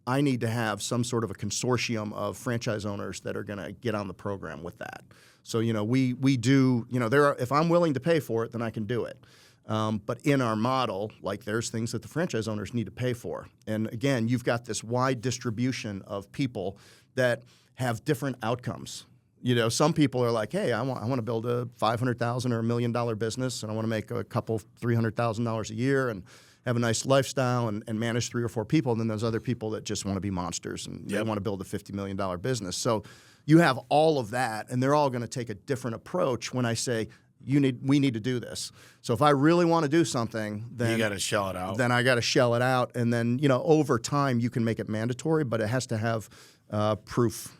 I need to have some sort of a consortium of franchise owners that are going to get on the program with that. So, we do, if I'm willing to pay for it, then I can do it. But in our model, like there's things that the franchise owners need to pay for. And again, you've got this wide distribution of people that have different outcomes. Some people are like, hey, I want to build a $500,000 or $1 million business, and I want to make a couple $300,000 a year and have a nice lifestyle and manage 3 or 4 people. And then there's other people that just want to be monsters and they want to build a $50 million business. So you have all of that, and they're all going to take a different approach when I say, we need to do this. So if I really want to do something, then you got to shell it out. Then I got to shell it out. And then, over time you can make it mandatory, but it has to have proof.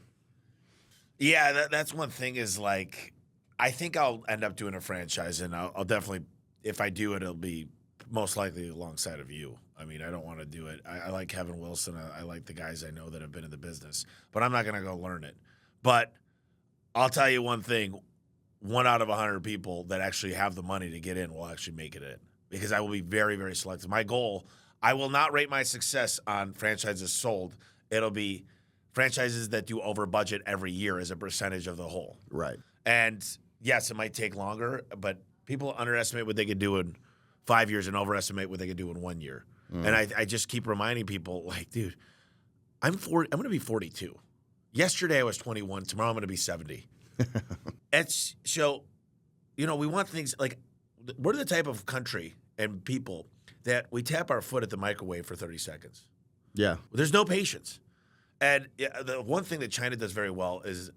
Yeah, that's one thing is like, I think I'll end up doing a franchise, and I'll definitely, if I do it, it'll be most likely alongside of you. I mean, I don't want to do it. I like Kevin Wilson. I like the guys I know that have been in the business, but I'm not going to go learn it. But I'll tell you one thing. 1 out of 100 people that actually have the money to get in will actually make it in because I will be very, very selective. My goal, I will not rate my success on franchises sold. It'll be franchises that do over budget every year as a percentage of the whole. Right. And yes, it might take longer, but people underestimate what they could do in 5 years and overestimate what they could do in 1 year. And I just keep reminding people, like, dude, I'm going to be 42. Yesterday I was 21. Tomorrow I'm going to be 70. So, we want things like, we're the type of country and people that we tap our foot at the microwave for 30 seconds. Yeah. There's no patience. And the one thing that China does very well is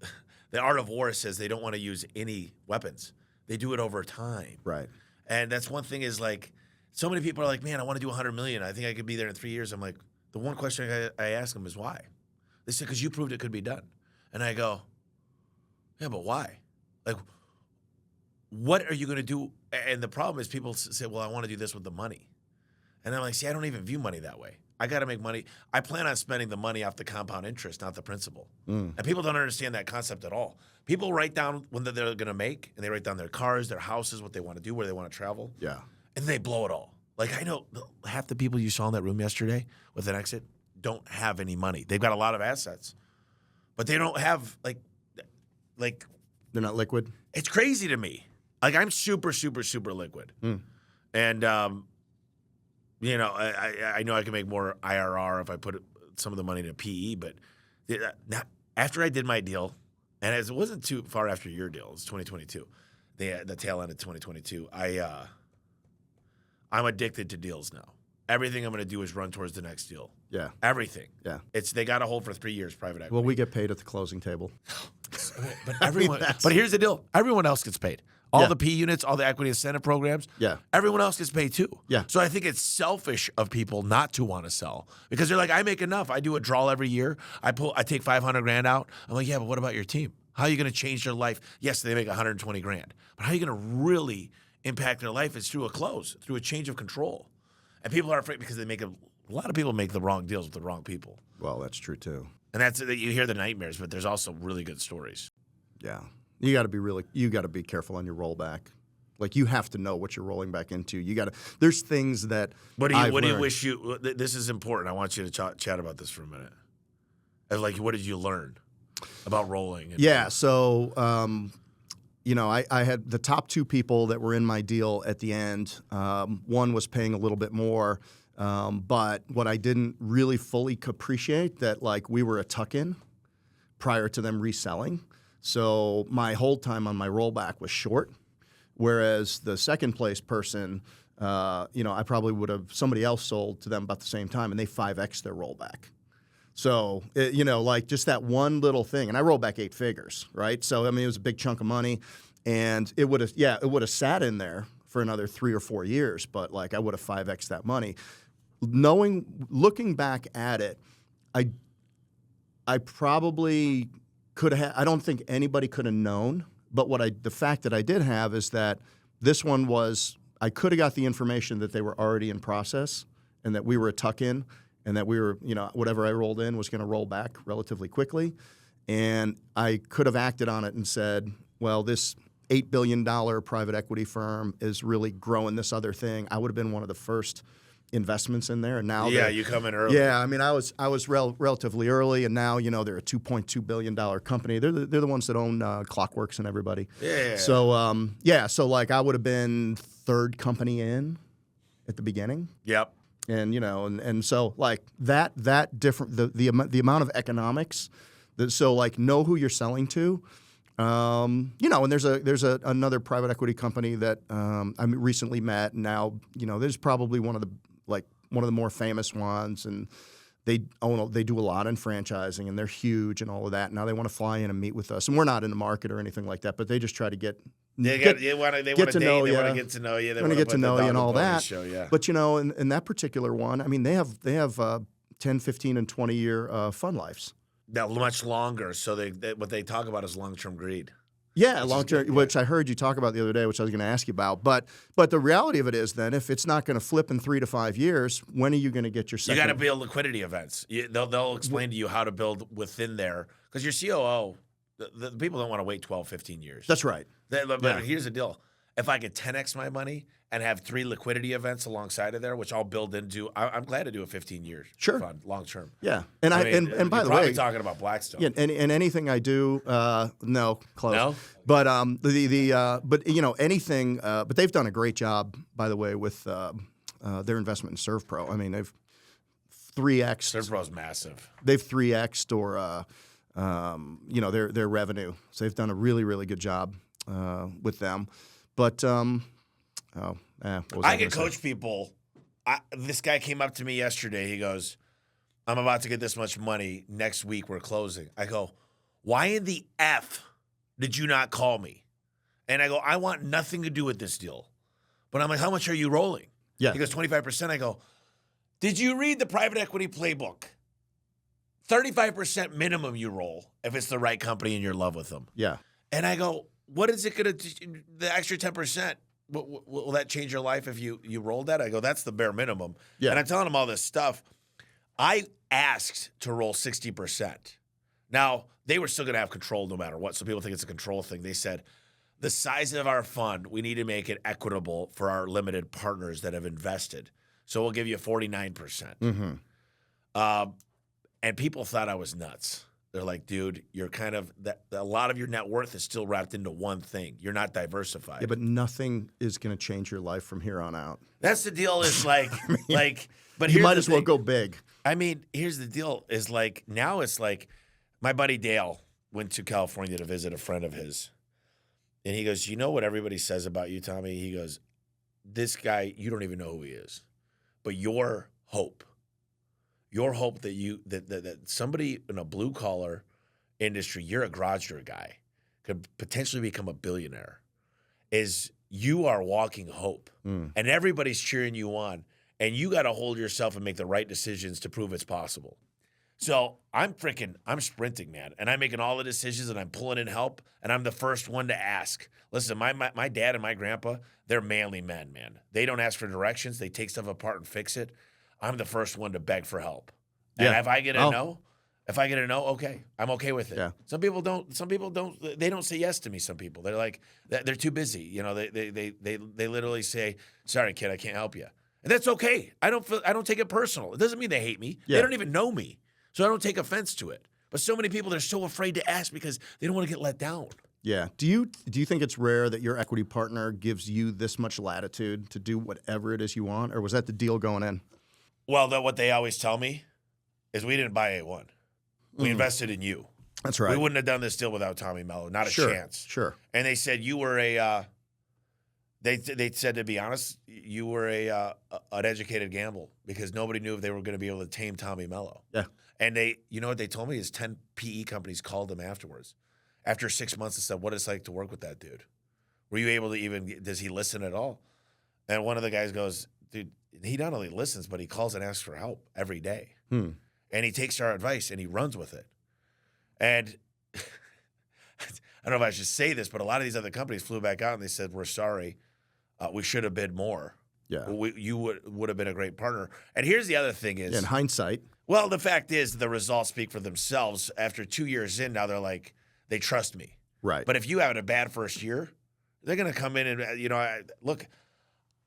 the art of war says they don't want to use any weapons. They do it over time. Right. And that's one thing is, like, so many people are like, man, I want to do 100 million. I think I could be there in 3 years. I'm like, the one question I ask them is why? They said, because you proved it could be done. And I go, yeah, but why? Like, what are you going to do? And the problem is people say, well, I want to do this with the money. And I'm like, see, I don't even view money that way. I got to make money. I plan on spending the money off the compound interest, not the principal. And people don't understand that concept at all. People write down when they're going to make, and they write down their cars, their houses, what they want to do, where they want to travel. Yeah. And they blow it all. Like, I know half the people you saw in that room yesterday with an exit don't have any money. They've got a lot of assets, but they don't have, like they're not liquid. It's crazy to me. Like, I'm super, super, super liquid. And, I know I can make more IRR if I put some of the money into PE, but after I did my deal, and it wasn't too far after your deal, it was 2022, the tail end of 2022, I'm addicted to deals now. Everything I'm going to do is run towards the next deal. Yeah. Everything. Yeah. They got to hold for 3 years private equity. Well, we get paid at the closing table. But everyone. But here's the deal: everyone else gets paid. All the P units, all the equity incentive programs. Yeah. Everyone else gets paid too. Yeah. So I think it's selfish of people not to want to sell because they're like, I make enough. I do a draw every year. I take $500,000 out. I'm like, yeah, but what about your team? How are you going to change their life? Yes, they make $120,000, but how are you going to really impact their life? Is through a close, through a change of control. And people are afraid because a lot of people make the wrong deals with the wrong people. Well, that's true too. And you hear the nightmares, but there's also really good stories. Yeah. You got to be careful on your rollback. Like, you have to know what you're rolling back into. There's things that What do you wish you, this is important. I want you to chat about this for a minute. Like, what did you learn about rolling? Yeah. So, I had the top two people that were in my deal at the end. One was paying a little bit more, but what I didn't really fully appreciate that, like, we were a tuck-in prior to them reselling. So my hold time on my rollback was short, whereas the second place person, I probably would have somebody else sold to them about the same time, and they 5x their rollback. So, like, just that one little thing. And I rolled back 8 figures, right? So, I mean, it was a big chunk of money. And it would have sat in there for another 3 or 4 years. But, like, I would have 5x that money. Looking back at it, I probably could have. I don't think anybody could have known. But the fact that I did have is that this one was, I could have got the information that they were already in process and that we were a tuck-in. And that we were, whatever I rolled in was going to roll back relatively quickly. And I could have acted on it and said, well, this $8 billion private equity firm is really growing this other thing. I would have been one of the first investments in there. And now you come in early. Yeah, I mean, I was relatively early, and now, they're a $2.2 billion company. They're the ones that own Clockworks and everybody. Yeah. So, so, like, I would have been third company in at the beginning. Yep. And and so, like, that different the amount of economics so, like, know who you're selling to, and there's another private equity company that I recently met, and now there's probably one of the more famous ones, and they do a lot in franchising, and they're huge and all of that. Now they want to fly in and meet with us, and we're not in the market or anything like that, but they just try to get They want to get to know you. They want to get to know you. They want to get to know you and all that. Show, yeah. But in that particular one, I mean, they have 10, 15, and 20-year fund lives. Now, much longer. So what they talk about is long-term greed. Yeah, long-term, which I heard you talk about the other day, which I was going to ask you about. But the reality of it is, then, if it's not going to flip in 3 to 5 years, when are you going to get your second? You got to build liquidity events. They'll explain to you how to build within there. Because your COO, the people don't want to wait 12, 15 years. That's right. But here's the deal. If I could 10x my money and have 3 liquidity events alongside of there, which I'll build into. I'm glad to do a 15-year Sure. fund long term. Yeah, and and by you're the probably way, talking about Blackstone. yeah, and anything I do, no, close. No? But but you know anything, but they've done a great job, by the way, with their investment in ServPro. I mean, they've 3x. ServPro's massive. They've 3x'd or you know their revenue. So they've done a really good job with them. But what was I gonna can say? coach people. This guy came up to me yesterday. He goes, I'm about to get this much money. Next week we're closing. I go, why in the F did you not call me? And I go, I want nothing to do with this deal. But I'm like, how much are you rolling? Yeah. He goes, 25%. I go, did you read the private equity playbook? 35% minimum you roll if it's the right company and you're in love with them. Yeah. And I go, what is it going to, the extra 10%? Will that change your life if you rolled that? I go, that's the bare minimum. Yeah. And I'm telling him all this stuff. I asked to roll 60%. Now, they were still going to have control no matter what. So people think it's a control thing. They said, the size of our fund, we need to make it equitable for our limited partners that have invested. So we'll give you 49%. Mm-hmm. And people thought I was nuts. They're like, dude, you're kind of a lot of your net worth is still wrapped into one thing. You're not diversified. Yeah, but nothing is going to change your life from here on out. That's the deal. Is like, but You here's might the as well thing. go big. I mean, here's the deal. Is like now it's like my buddy Dale went to California to visit a friend of his, and he goes, you know what everybody says about you, Tommy? He goes, this guy, you don't even know who he is, but your hope that somebody in a blue collar industry, you're a garage door guy, could potentially become a billionaire, is you are walking hope. And everybody's cheering you on. And you got to hold yourself and make the right decisions to prove it's possible. So I'm sprinting, man. And I'm making all the decisions and I'm pulling in help. And I'm the first one to ask. Listen, my dad and my grandpa, they're manly men, man. They don't ask for directions. They take stuff apart and fix it. I'm the first one to beg for help. And if I get a no, okay, I'm okay with it. Yeah. Some people don't, they don't say yes to me. Some people, they're like, they're too busy. You know, they literally say, sorry, kid, I can't help you. And that's okay. I don't take it personal. It doesn't mean they hate me. Yeah. They don't even know me. So I don't take offense to it. But so many people, they're so afraid to ask because they don't want to get let down. Yeah. Do you think it's rare that your equity partner gives you this much latitude to do whatever it is you want, or was that the deal going in? Well, what they always tell me is we didn't buy A1. We invested in you. That's right. We wouldn't have done this deal without Tommy Mello. Not a chance. Sure. And they said you were a. They said, to be honest, you were an educated gamble because nobody knew if they were going to be able to tame Tommy Mello. Yeah. And you know what they told me is 10 PE companies called them afterwards. After 6 months and said, what it's like to work with that dude. Were you able to does he listen at all? And one of the guys goes, dude, he not only listens, but he calls and asks for help every day. And he takes our advice and he runs with it. And I don't know if I should say this, but a lot of these other companies flew back out and they said, we're sorry. We should have bid more. Yeah. You would have been a great partner. And here's the other thing is. In hindsight. Well, the fact is the results speak for themselves. After 2 years in, now they're like, they trust me. Right. But if you have a bad first year, they're going to come in and, look,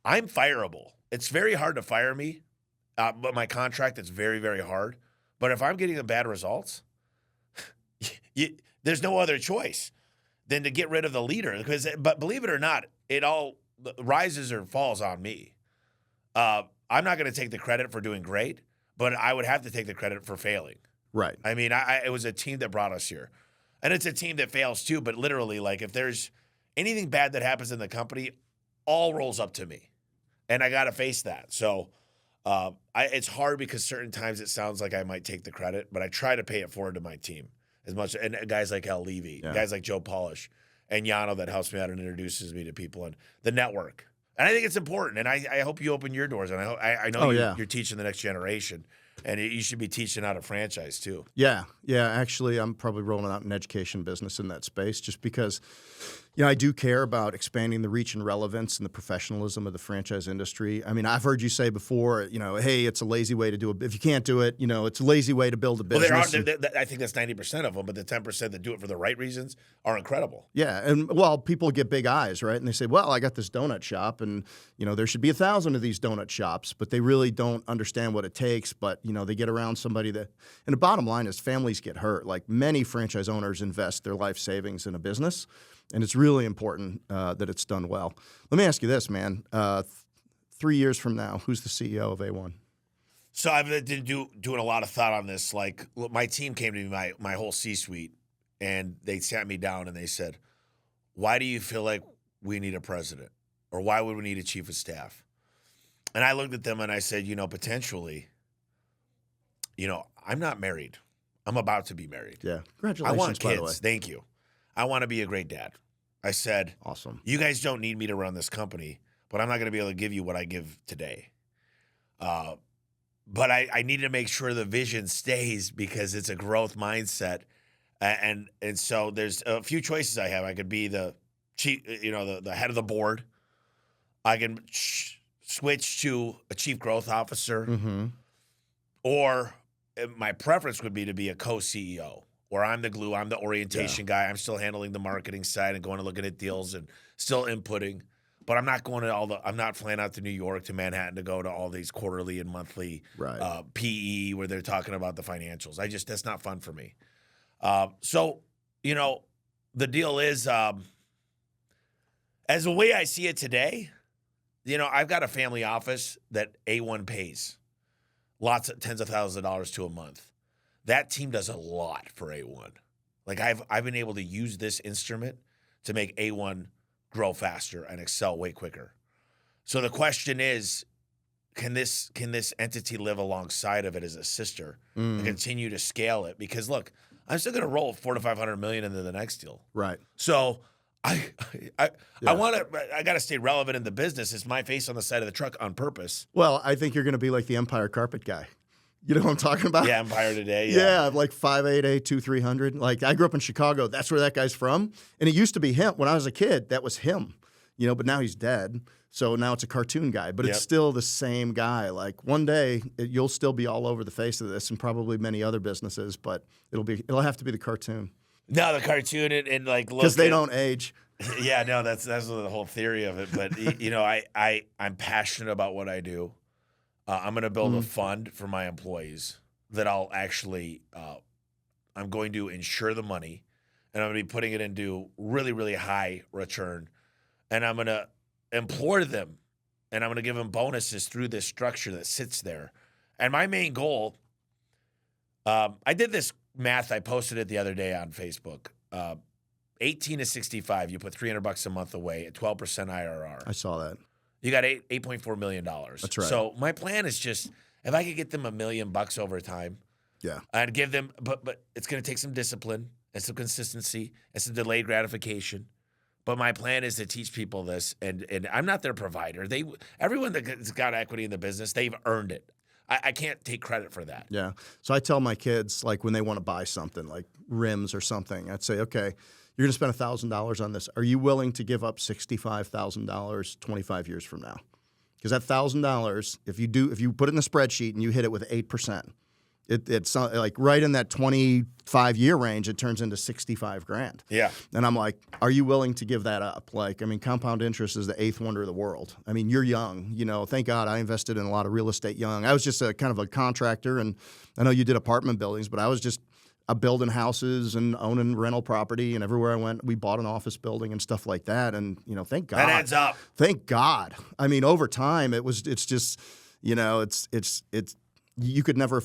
I'm fireable. It's very hard to fire me, but my contract, it's very, very hard. But if I'm getting the bad results, there's no other choice than to get rid of the leader. But believe it or not, it all rises or falls on me. I'm not going to take the credit for doing great, but I would have to take the credit for failing. Right. I mean, it was a team that brought us here. And it's a team that fails too, but literally, like, if there's anything bad that happens in the company, all rolls up to me. And I got to face that. So it's hard because certain times it sounds like I might take the credit, but I try to pay it forward to my team as much. And guys like Al Levy, guys like Joe Polish, and Yano that helps me out and introduces me to people, and the network. And I think it's important. And I hope you open your doors. And I know you're teaching the next generation. And you should be teaching out a franchise too. Yeah. Actually, I'm probably rolling out an education business in that space just because, I do care about expanding the reach and relevance and the professionalism of the franchise industry. I mean, I've heard you say before, hey, it's a lazy way to do it. If you can't do it, it's a lazy way to build a business. Well, I think that's 90% of them, but the 10% that do it for the right reasons are incredible. Yeah, and people get big eyes, right? And they say, well, I got this donut shop, and there should be 1,000 of these donut shops, but they really don't understand what it takes. But they get around somebody that, and the bottom line is families get hurt. Like many franchise owners invest their life savings in a business. And it's really important that it's done well. Let me ask you this, man. 3 years from now, who's the CEO of A1? So I've been doing a lot of thought on this. Like, my team came to me, my whole C-suite, and they sat me down and they said, why do you feel like we need a president? Or why would we need a chief of staff? And I looked at them and I said, potentially, I'm not married. I'm about to be married. Yeah. Congratulations, I want by kids. the way. Thank you. I want to be a great dad. I said, awesome. You guys don't need me to run this company, but I'm not going to be able to give you what I give today. But I need to make sure the vision stays because it's a growth mindset. And so there's a few choices I have. I could be the chief, the head of the board. I can switch to a chief growth officer, or my preference would be to be a co-CEO. Where I'm the glue, I'm the orientation guy. I'm still handling the marketing side and going and looking at deals and still inputting. But I'm not going to I'm not flying out to New York, to Manhattan to go to all these quarterly and monthly PE where they're talking about the financials. That's not fun for me. So, the deal is, as the way I see it today, I've got a family office that A1 pays tens of thousands of dollars to a month. That team does a lot for A1. Like I've been able to use this instrument to make A1 grow faster and excel way quicker. So the question is, can this entity live alongside of it as a sister and continue to scale it? Because look, I'm still going to roll $400 to $500 million into the next deal. Right. So I got to stay relevant in the business. It's my face on the side of the truck on purpose. Well, I think you're going to be like the Empire Carpet guy. You know what I'm talking about? Yeah, Empire today. Yeah, like 5'8", 300. Like I grew up in Chicago. That's where that guy's from. And it used to be him. When I was a kid, that was him. But now he's dead. So now it's a cartoon guy. But it's still the same guy. Like one day you'll still be all over the face of this and probably many other businesses, but it'll have to be the cartoon. No, the cartoon and like look, because they don't age. Yeah, no, that's the whole theory of it. But I'm passionate about what I do. I'm going to build a fund for my employees that I'll actually, I'm going to insure the money, and I'm going to be putting it into really, really high return. And I'm going to implore them, and I'm going to give them bonuses through this structure that sits there. And my main goal, I did this math. I posted it the other day on Facebook. 18 to 65, you put $300 a month away at 12% IRR. I saw that. You got $8.4 million. That's right. So my plan is just if I could get them $1 million over time, I'd give them. But it's going to take some discipline and some consistency and some delayed gratification. But my plan is to teach people this, and I'm not their provider. Everyone that's got equity in the business, they've earned it. I can't take credit for that. Yeah. So I tell my kids, like when they want to buy something, like rims or something, I'd say, okay, you're going to spend $1,000 on this. Are you willing to give up $65,000 25 years from now? Because that $1,000, if you put it in a spreadsheet and you hit it with 8%, it's like right in that 25-year range, it turns into 65 grand. Yeah. And I'm like, are you willing to give that up? Like, I mean, compound interest is the eighth wonder of the world. I mean, you're young. Thank God I invested in a lot of real estate young. I was just a kind of a contractor, and I know you did apartment buildings, but I was just building houses and owning rental property, and everywhere I went, we bought an office building and stuff like that. And thank God that adds up. Thank God. I mean, over time, it's just, you could never.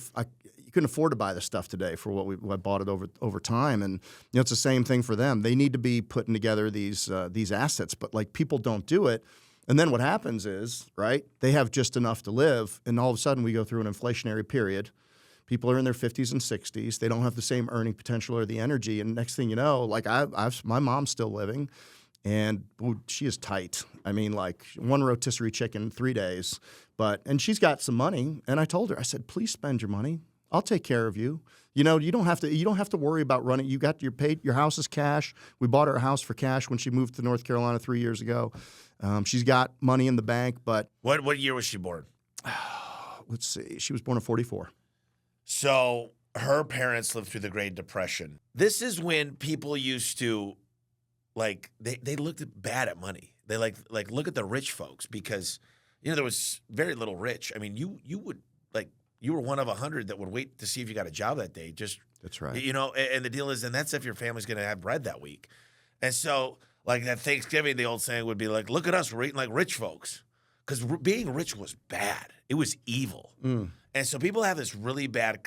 You couldn't afford to buy the stuff today for what I bought it over time, and it's the same thing for them. They need to be putting together these assets, but like people don't do it. And then what happens is, right? They have just enough to live, and all of a sudden we go through an inflationary period. People are in their 50s and 60s. They don't have the same earning potential or the energy. And next thing you know, like my mom's still living, and she is tight. I mean, like one rotisserie chicken, 3 days. And she's got some money. And I told her, I said, please spend your money. I'll take care of you. You know, you don't have to worry about running. You got your house is cash. We bought her a house for cash when she moved to North Carolina 3 years ago. She's got money in the bank, but What year was she born? let's see. She was born in 44. So her parents lived through the Great Depression. This is when people used to, like, they looked bad at money. They like look at the rich folks because, you know, there was very little rich. I mean, you would, like, you were one of 100 that would wait to see if you got a job that day. That's right. You know, and the deal is, and that's if your family's going to have bread that week. And so, like, at Thanksgiving, the old saying would be like, look at us, we're eating like rich folks. Because being rich was bad. It was evil. And so people have this really bad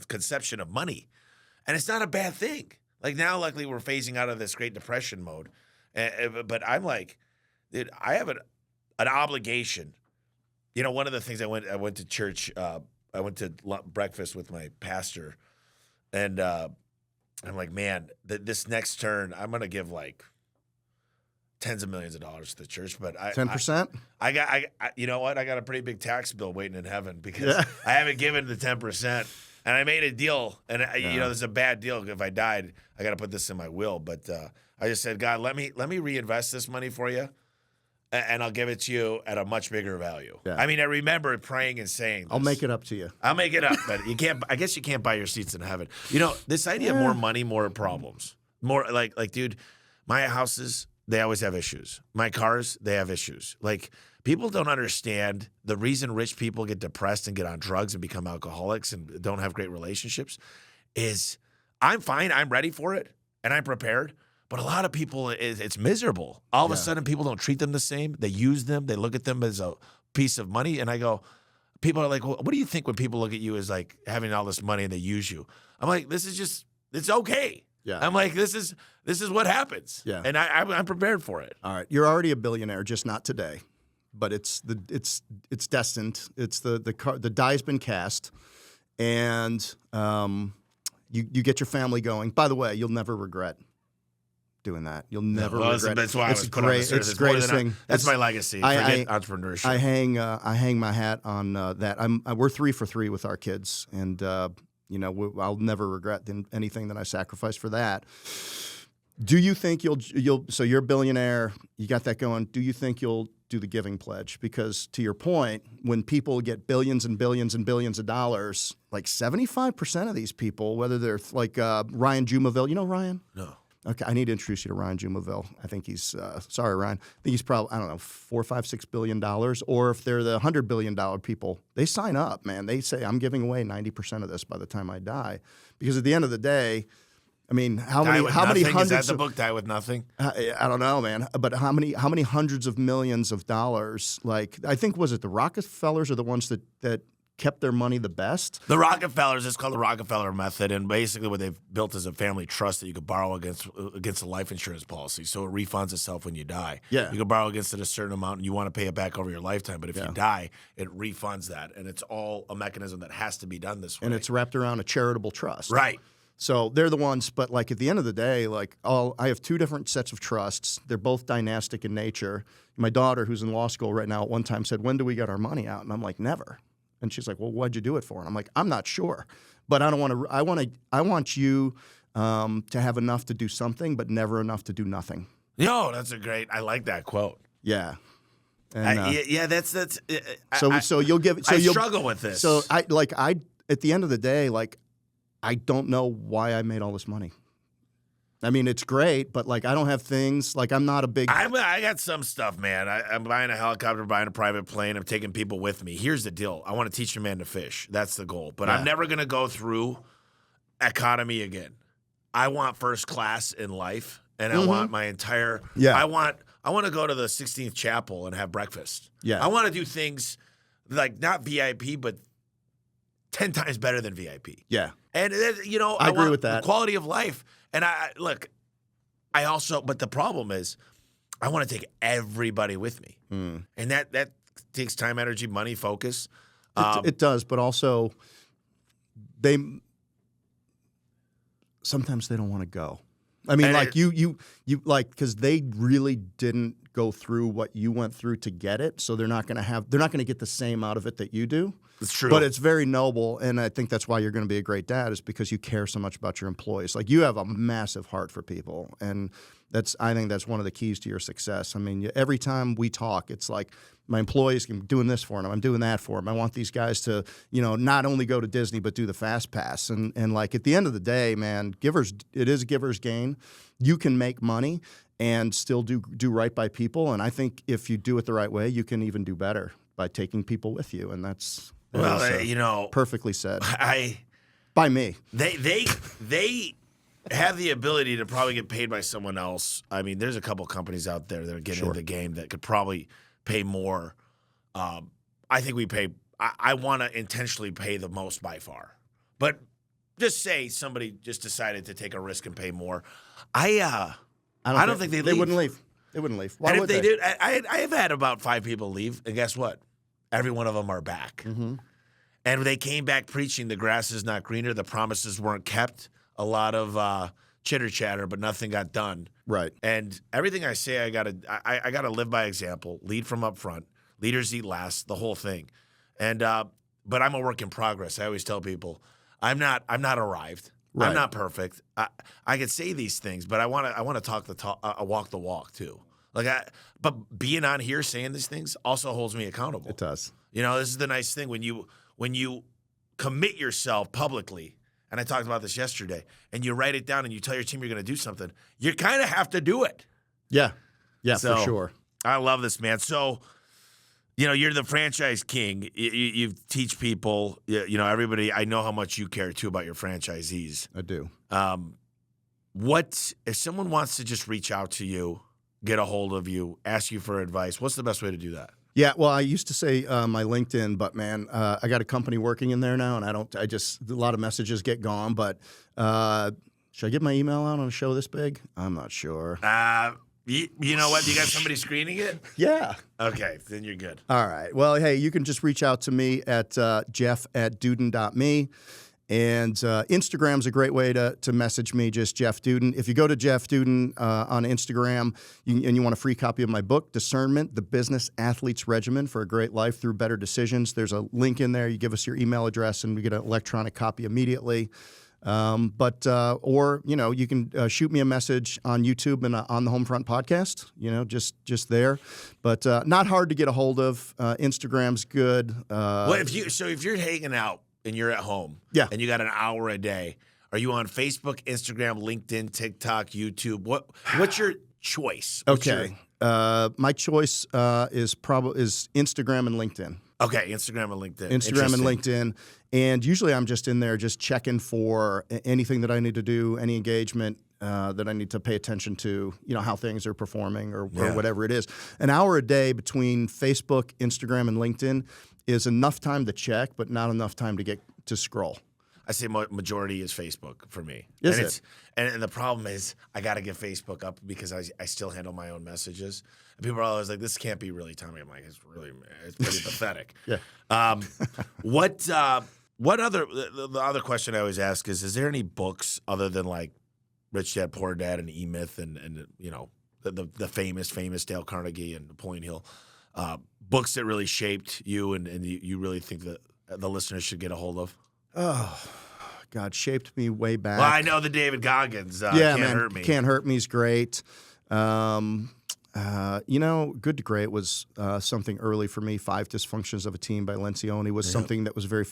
conception of money. And it's not a bad thing. Like, now, luckily, we're phasing out of this Great Depression mode. But I'm like, dude, I have an obligation. You know, one of the things I went to church, I went to breakfast with my pastor, and I'm like, man, this next turn, I'm gonna give like tens of millions of dollars to the church, but 10%. I you know what? I got a pretty big tax bill waiting in heaven because I haven't given the 10%, and I made a deal, and you know, there's a bad deal. If I died, I got to put this in my will, but I just said, God, let me reinvest this money for you. And I'll give it to you at a much bigger value. Yeah. I mean, I remember praying and saying this. I'll make it up to you. I'll make it up, but you can't. I guess you can't buy your seats in heaven. You know, this idea of more money, more problems. More like, dude, my houses, they always have issues. My cars, they have issues. Like, people don't understand the reason rich people get depressed and get on drugs and become alcoholics and don't have great relationships is I'm fine. I'm ready for it, and I'm prepared. But a lot of people, it's miserable. All of a sudden, people don't treat them the same. They use them. They look at them as a piece of money. And I go, people are like, well, what do you think when people look at you as like having all this money and they use you? I'm like, this is just, it's okay. Yeah. I'm like, this is what happens. Yeah. And I'm prepared for it. All right. You're already a billionaire, just not today. But it's destined. It's the die's been cast. And you get your family going. By the way, you'll never regret doing that. You'll never regret. That's why I was put on the service. It's the greatest thing. That's my legacy. Forget entrepreneurship. I hang my hat on that. We're 3 for 3 with our kids, and you know, I'll never regret anything that I sacrificed for that. Do you think you'll? So you're a billionaire. You got that going. Do you think you'll do the giving pledge? Because to your point, when people get billions and billions and billions of dollars, like 75% of these people, whether they're like Ryan Jumaville, you know Ryan? No. Okay, I need to introduce you to Ryan Jumaville. I think he's sorry, Ryan. I think he's probably, I don't know, $4, $5, $6 billion. Or if they're the $100 billion people, they sign up, man. They say, I'm giving away 90% of this by the time I die, because at the end of the day, I mean, how many hundreds? Is that the book, Die with Nothing? I don't know, man. But how many hundreds of millions of dollars? Like, I think, was it the Rockefellers are the ones that kept their money the best? The Rockefellers, it's called the Rockefeller method, and basically what they've built is a family trust that you could borrow against a life insurance policy, so it refunds itself when you die. Yeah. You can borrow against it a certain amount, and you want to pay it back over your lifetime, but if you die, it refunds that, and it's all a mechanism that has to be done this way. And it's wrapped around a charitable trust. Right. So they're the ones, but like at the end of the day, like I have 2 different sets of trusts. They're both dynastic in nature. My daughter, who's in law school right now, at one time said, when do we get our money out? And I'm like, never. And she's like, well, what'd you do it for? And I'm like, I'm not sure, but I don't want to. I want you to have enough to do something, but never enough to do nothing. Yo, that's a great. I like that quote. Yeah. And, that's. So you'll give. So I you'll struggle with this. So at the end of the day, like, I don't know why I made all this money. I mean, it's great, but like I don't have things like I'm not a big. I got some stuff, man. I'm buying a helicopter, buying a private plane. I'm taking people with me. Here's the deal: I want to teach a man to fish. That's the goal. But I'm never gonna go through economy again. I want first class in life, and I want my entire. Yeah. I want to go to the 16th Chapel and have breakfast. Yeah. I want to do things like not VIP, but 10 times better than VIP. Yeah. And you know, I agree with that. The quality of life. And but the problem is, I want to take everybody with me, and that takes time, energy, money, focus. It does, but also sometimes they don't want to go. I mean, like you like because they really didn't go through what you went through to get it, so they're not going to get the same out of it that you do. It's true. But it's very noble, and I think that's why you're going to be a great dad, is because you care so much about your employees. Like, you have a massive heart for people, and I think that's one of the keys to your success. I mean, every time we talk, it's like, my employees, I'm doing this for them, I'm doing that for them. I want these guys to, not only go to Disney, but do the Fast Pass. And like, at the end of the day, man, it is a giver's gain. You can make money and still do right by people. And I think if you do it the right way, you can even do better by taking people with you. And that's perfectly said. By me. They have the ability to probably get paid by someone else. I mean, there's a couple companies out there that are getting into the game that could probably pay more. I think we pay. I want to intentionally pay the most by far. But just say somebody just decided to take a risk and pay more. I don't think they wouldn't leave. They wouldn't leave. Why and would if they did, I have had about 5 people leave, and guess what? Every one of them are back. Mm-hmm. And they came back preaching the grass is not greener, the promises weren't kept. A lot of chitter chatter, but nothing got done. Right. And everything I say, I gotta live by example. Lead from up front. Leaders eat last. The whole thing. And but I'm a work in progress. I always tell people, I'm not arrived. Right. I'm not perfect. I could say these things, but I want to talk the talk, walk the walk too. But being on here saying these things also holds me accountable. It does. This is the nice thing when you commit yourself publicly. And I talked about this yesterday, and you write it down and you tell your team you're going to do something, you kind of have to do it. Yeah. Yeah, so, for sure. I love this, man. So, you're the franchise king. You teach people, everybody. I know how much you care, too, about your franchisees. I do. If someone wants to just reach out to you, get a hold of you, ask you for advice, what's the best way to do that? Yeah, well, I used to say my LinkedIn, but man, I got a company working in there now, and a lot of messages get gone. But should I get my email out on a show this big? I'm not sure. You know what? You got somebody screening it? Yeah. Okay, then you're good. All right. Well, hey, you can just reach out to me at jeff@dudan.me. And Instagram's a great way to message me, just Jeff Dudan. If you go to Jeff Dudan on Instagram and you want a free copy of my book, Discernment, The Business Athlete's Regimen for a Great Life Through Better Decisions, there's a link in there. You give us your email address and we get an electronic copy immediately. Or you can shoot me a message on YouTube and on the Homefront podcast, just there. But not hard to get a hold of. Instagram's good. If you're hanging out, and you're at home, and you got an hour a day, are you on Facebook, Instagram, LinkedIn, TikTok, YouTube? What's your choice? My choice is Instagram and LinkedIn. Okay, Instagram and LinkedIn. Instagram and LinkedIn. And usually I'm just in there just checking for anything that I need to do, any engagement that I need to pay attention to, how things are performing or whatever it is. An hour a day between Facebook, Instagram, and LinkedIn is enough time to check, but not enough time to get to scroll. I say majority is Facebook for me. Is it? And the problem is I got to get Facebook up because I still handle my own messages. And people are always like, this can't be really Tommy. I'm like, it's pretty pathetic. Yeah. What other, the other question I always ask is there any books other than like Rich Dad, Poor Dad and E-Myth and the famous Dale Carnegie and Napoleon Hill, books that really shaped you and you really think that the listeners should get a hold of? Oh, God, shaped me way back. Well, I know the David Goggins. Can't Hurt Me. Can't Hurt Me's great. Good to Great was something early for me. 5 Dysfunctions of a Team by Lencioni was something that was very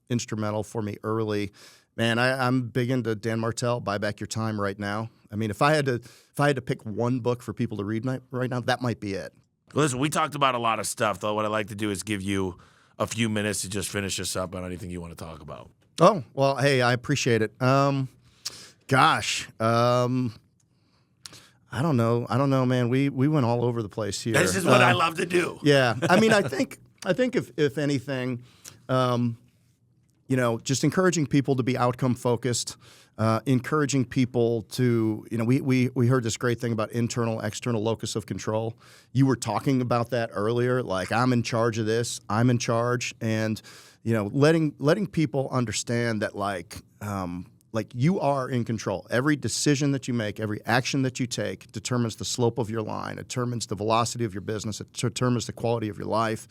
instrumental for me early. Man, I'm big into Dan Martell. Buy Back Your Time right now. I mean, if I had to pick one book for people to read right now, that might be it. Listen, we talked about a lot of stuff, though. What I'd like to do is give you a few minutes to just finish us up on anything you want to talk about. Oh, well, hey, I appreciate it. I don't know, man. We went all over the place here. This is what I love to do. Yeah. I mean, I think if anything, just encouraging people to be outcome focused, encouraging people to, we heard this great thing about internal, external locus of control. You were talking about that earlier, like I'm in charge of this, I'm in charge, and letting people understand that like you are in control. Every decision that you make, every action that you take determines the slope of your line. It determines the velocity of your business. It determines the quality of your life.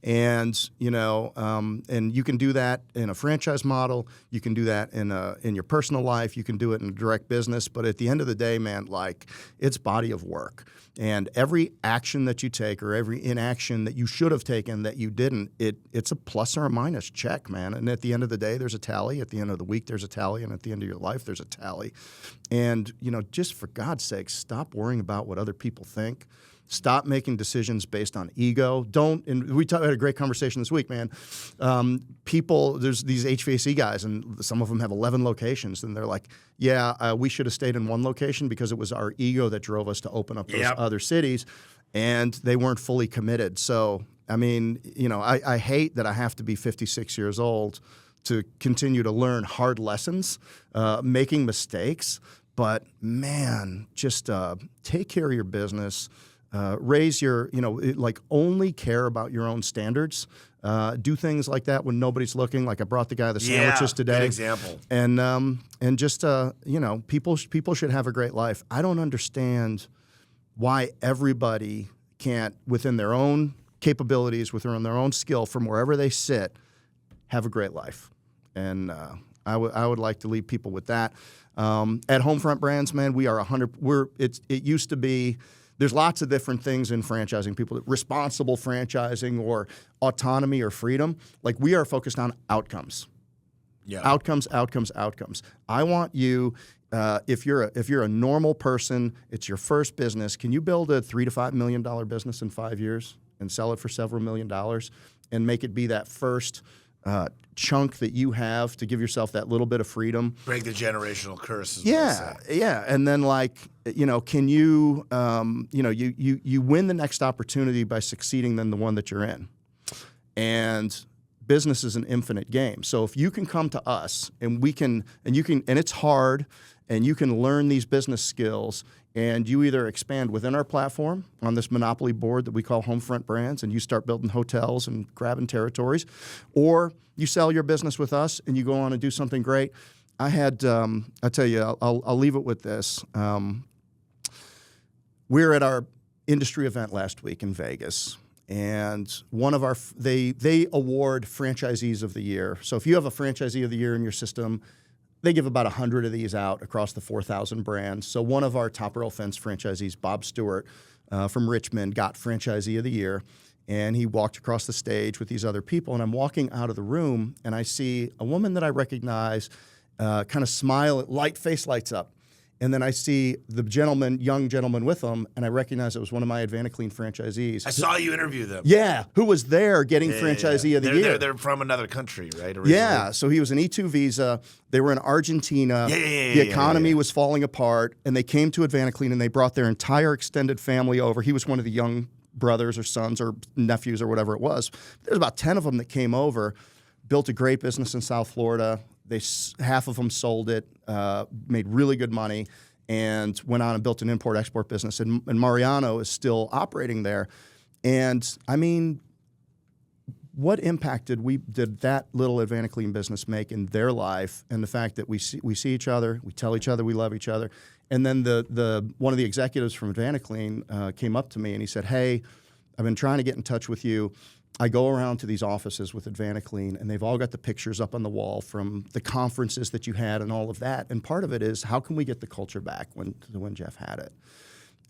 And and you can do that in a franchise model. You can do that in your personal life. You can do it in a direct business. But at the end of the day, man, like it's body of work. And every action that you take or every inaction that you should have taken that you didn't, it's a plus or a minus check, man. And at the end of the day, there's a tally. At the end of the week, there's a tally. And at the end of your life, there's a tally. And just for God's sake, stop worrying about what other people think. Stop making decisions based on ego. And we had a great conversation this week, man. There's these HVAC guys, and some of them have 11 locations, and they're like, yeah, we should have stayed in one location because it was our ego that drove us to open up those other cities, and they weren't fully committed. So, I mean, I hate that I have to be 56 years old to continue to learn hard lessons, making mistakes, but man, just take care of your business. Raise your, only care about your own standards. Do things like that when nobody's looking. Like I brought the guy the sandwiches today. Good example. And just, people should have a great life. I don't understand why everybody can't, within their own capabilities, within their own skill, from wherever they sit, have a great life. And I would like to leave people with that. At Homefront Brands, man, we are 100. It used to be. There's lots of different things in franchising, people, responsible franchising or autonomy or freedom. Like we are focused on outcomes. Yeah. Outcomes. I want you, if you're a normal person, it's your first business, can you build a $3 to $5 million business in 5 years and sell it for several $1 million and make it be that first chunk that you have to give yourself that little bit of freedom? Break the generational curse. Yeah. And then can you, you win the next opportunity by succeeding than the one that you're in. And business is an infinite game. So if you can come to us and it's hard, and you can learn these business skills, and you either expand within our platform on this monopoly board that we call Homefront Brands, and you start building hotels and grabbing territories, or you sell your business with us and you go on and do something great. I tell you, I'll leave it with this. We were at our industry event last week in Vegas, and one of they award franchisees of the year. So if you have a franchisee of the year in your system, they give about 100 of these out across the 4,000 brands. So one of our Top Rail Fence franchisees, Bob Stewart from Richmond, got Franchisee of the Year. And he walked across the stage with these other people. And I'm walking out of the room, and I see a woman that I recognize kind of smile, face lights up. And then I see the young gentleman with them, and I recognize it was one of my Advanced franchisees. I saw you interview them. Yeah, who was there getting Franchisee of the Year. They're from another country, right? Originally? Yeah, so he was an E2 visa. They were in Argentina. The economy was falling apart, and they came to Advanced and they brought their entire extended family over. He was one of the young brothers or sons or nephews or whatever it was. There's about 10 of them that came over, built a great business in South Florida. Half of them sold it, made really good money, and went on and built an import-export business. And Mariano is still operating there. And, I mean, what impact did that little Advanced business make in their life, and the fact that we see each other, we tell each other we love each other. And then one of the executives from Advanced came up to me, and he said, hey, I've been trying to get in touch with you. I go around to these offices with Advanced, and they've all got the pictures up on the wall from the conferences that you had and all of that. And part of it is, how can we get the culture back when Jeff had it?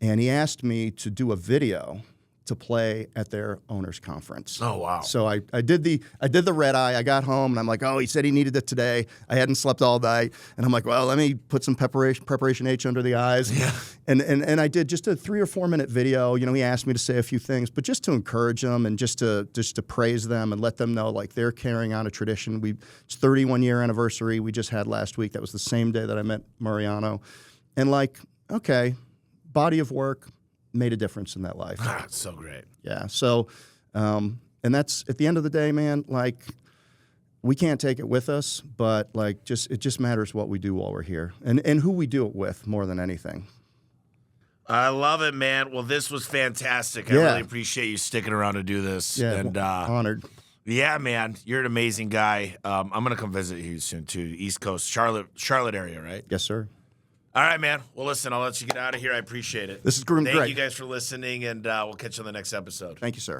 And he asked me to do a video to play at their owners conference. Oh, wow. So I did the red eye. I got home, and I'm like, oh, he said he needed it today. I hadn't slept all night. And I'm like, well, let me put some preparation H under the eyes. Yeah. And I did just a 3 or 4 minute video. He asked me to say a few things, but just to encourage them and just to praise them and let them know like they're carrying on a tradition. It's 31-year anniversary we just had last week. That was the same day that I met Mariano. And okay, body of work made a difference in that life. Ah, it's so great. Yeah. So, and that's at the end of the day, man, we can't take it with us, but it just matters what we do while we're here and who we do it with more than anything. I love it, man. Well, this was fantastic. I really appreciate you sticking around to do this. Yeah, and honored. Yeah, man, you're an amazing guy. I'm gonna come visit you soon too. East Coast, Charlotte area, right? Yes, sir. All right, man. Well, listen, I'll let you get out of here. I appreciate it. This is Greg. Thank you guys for listening, and we'll catch you on the next episode. Thank you, sir.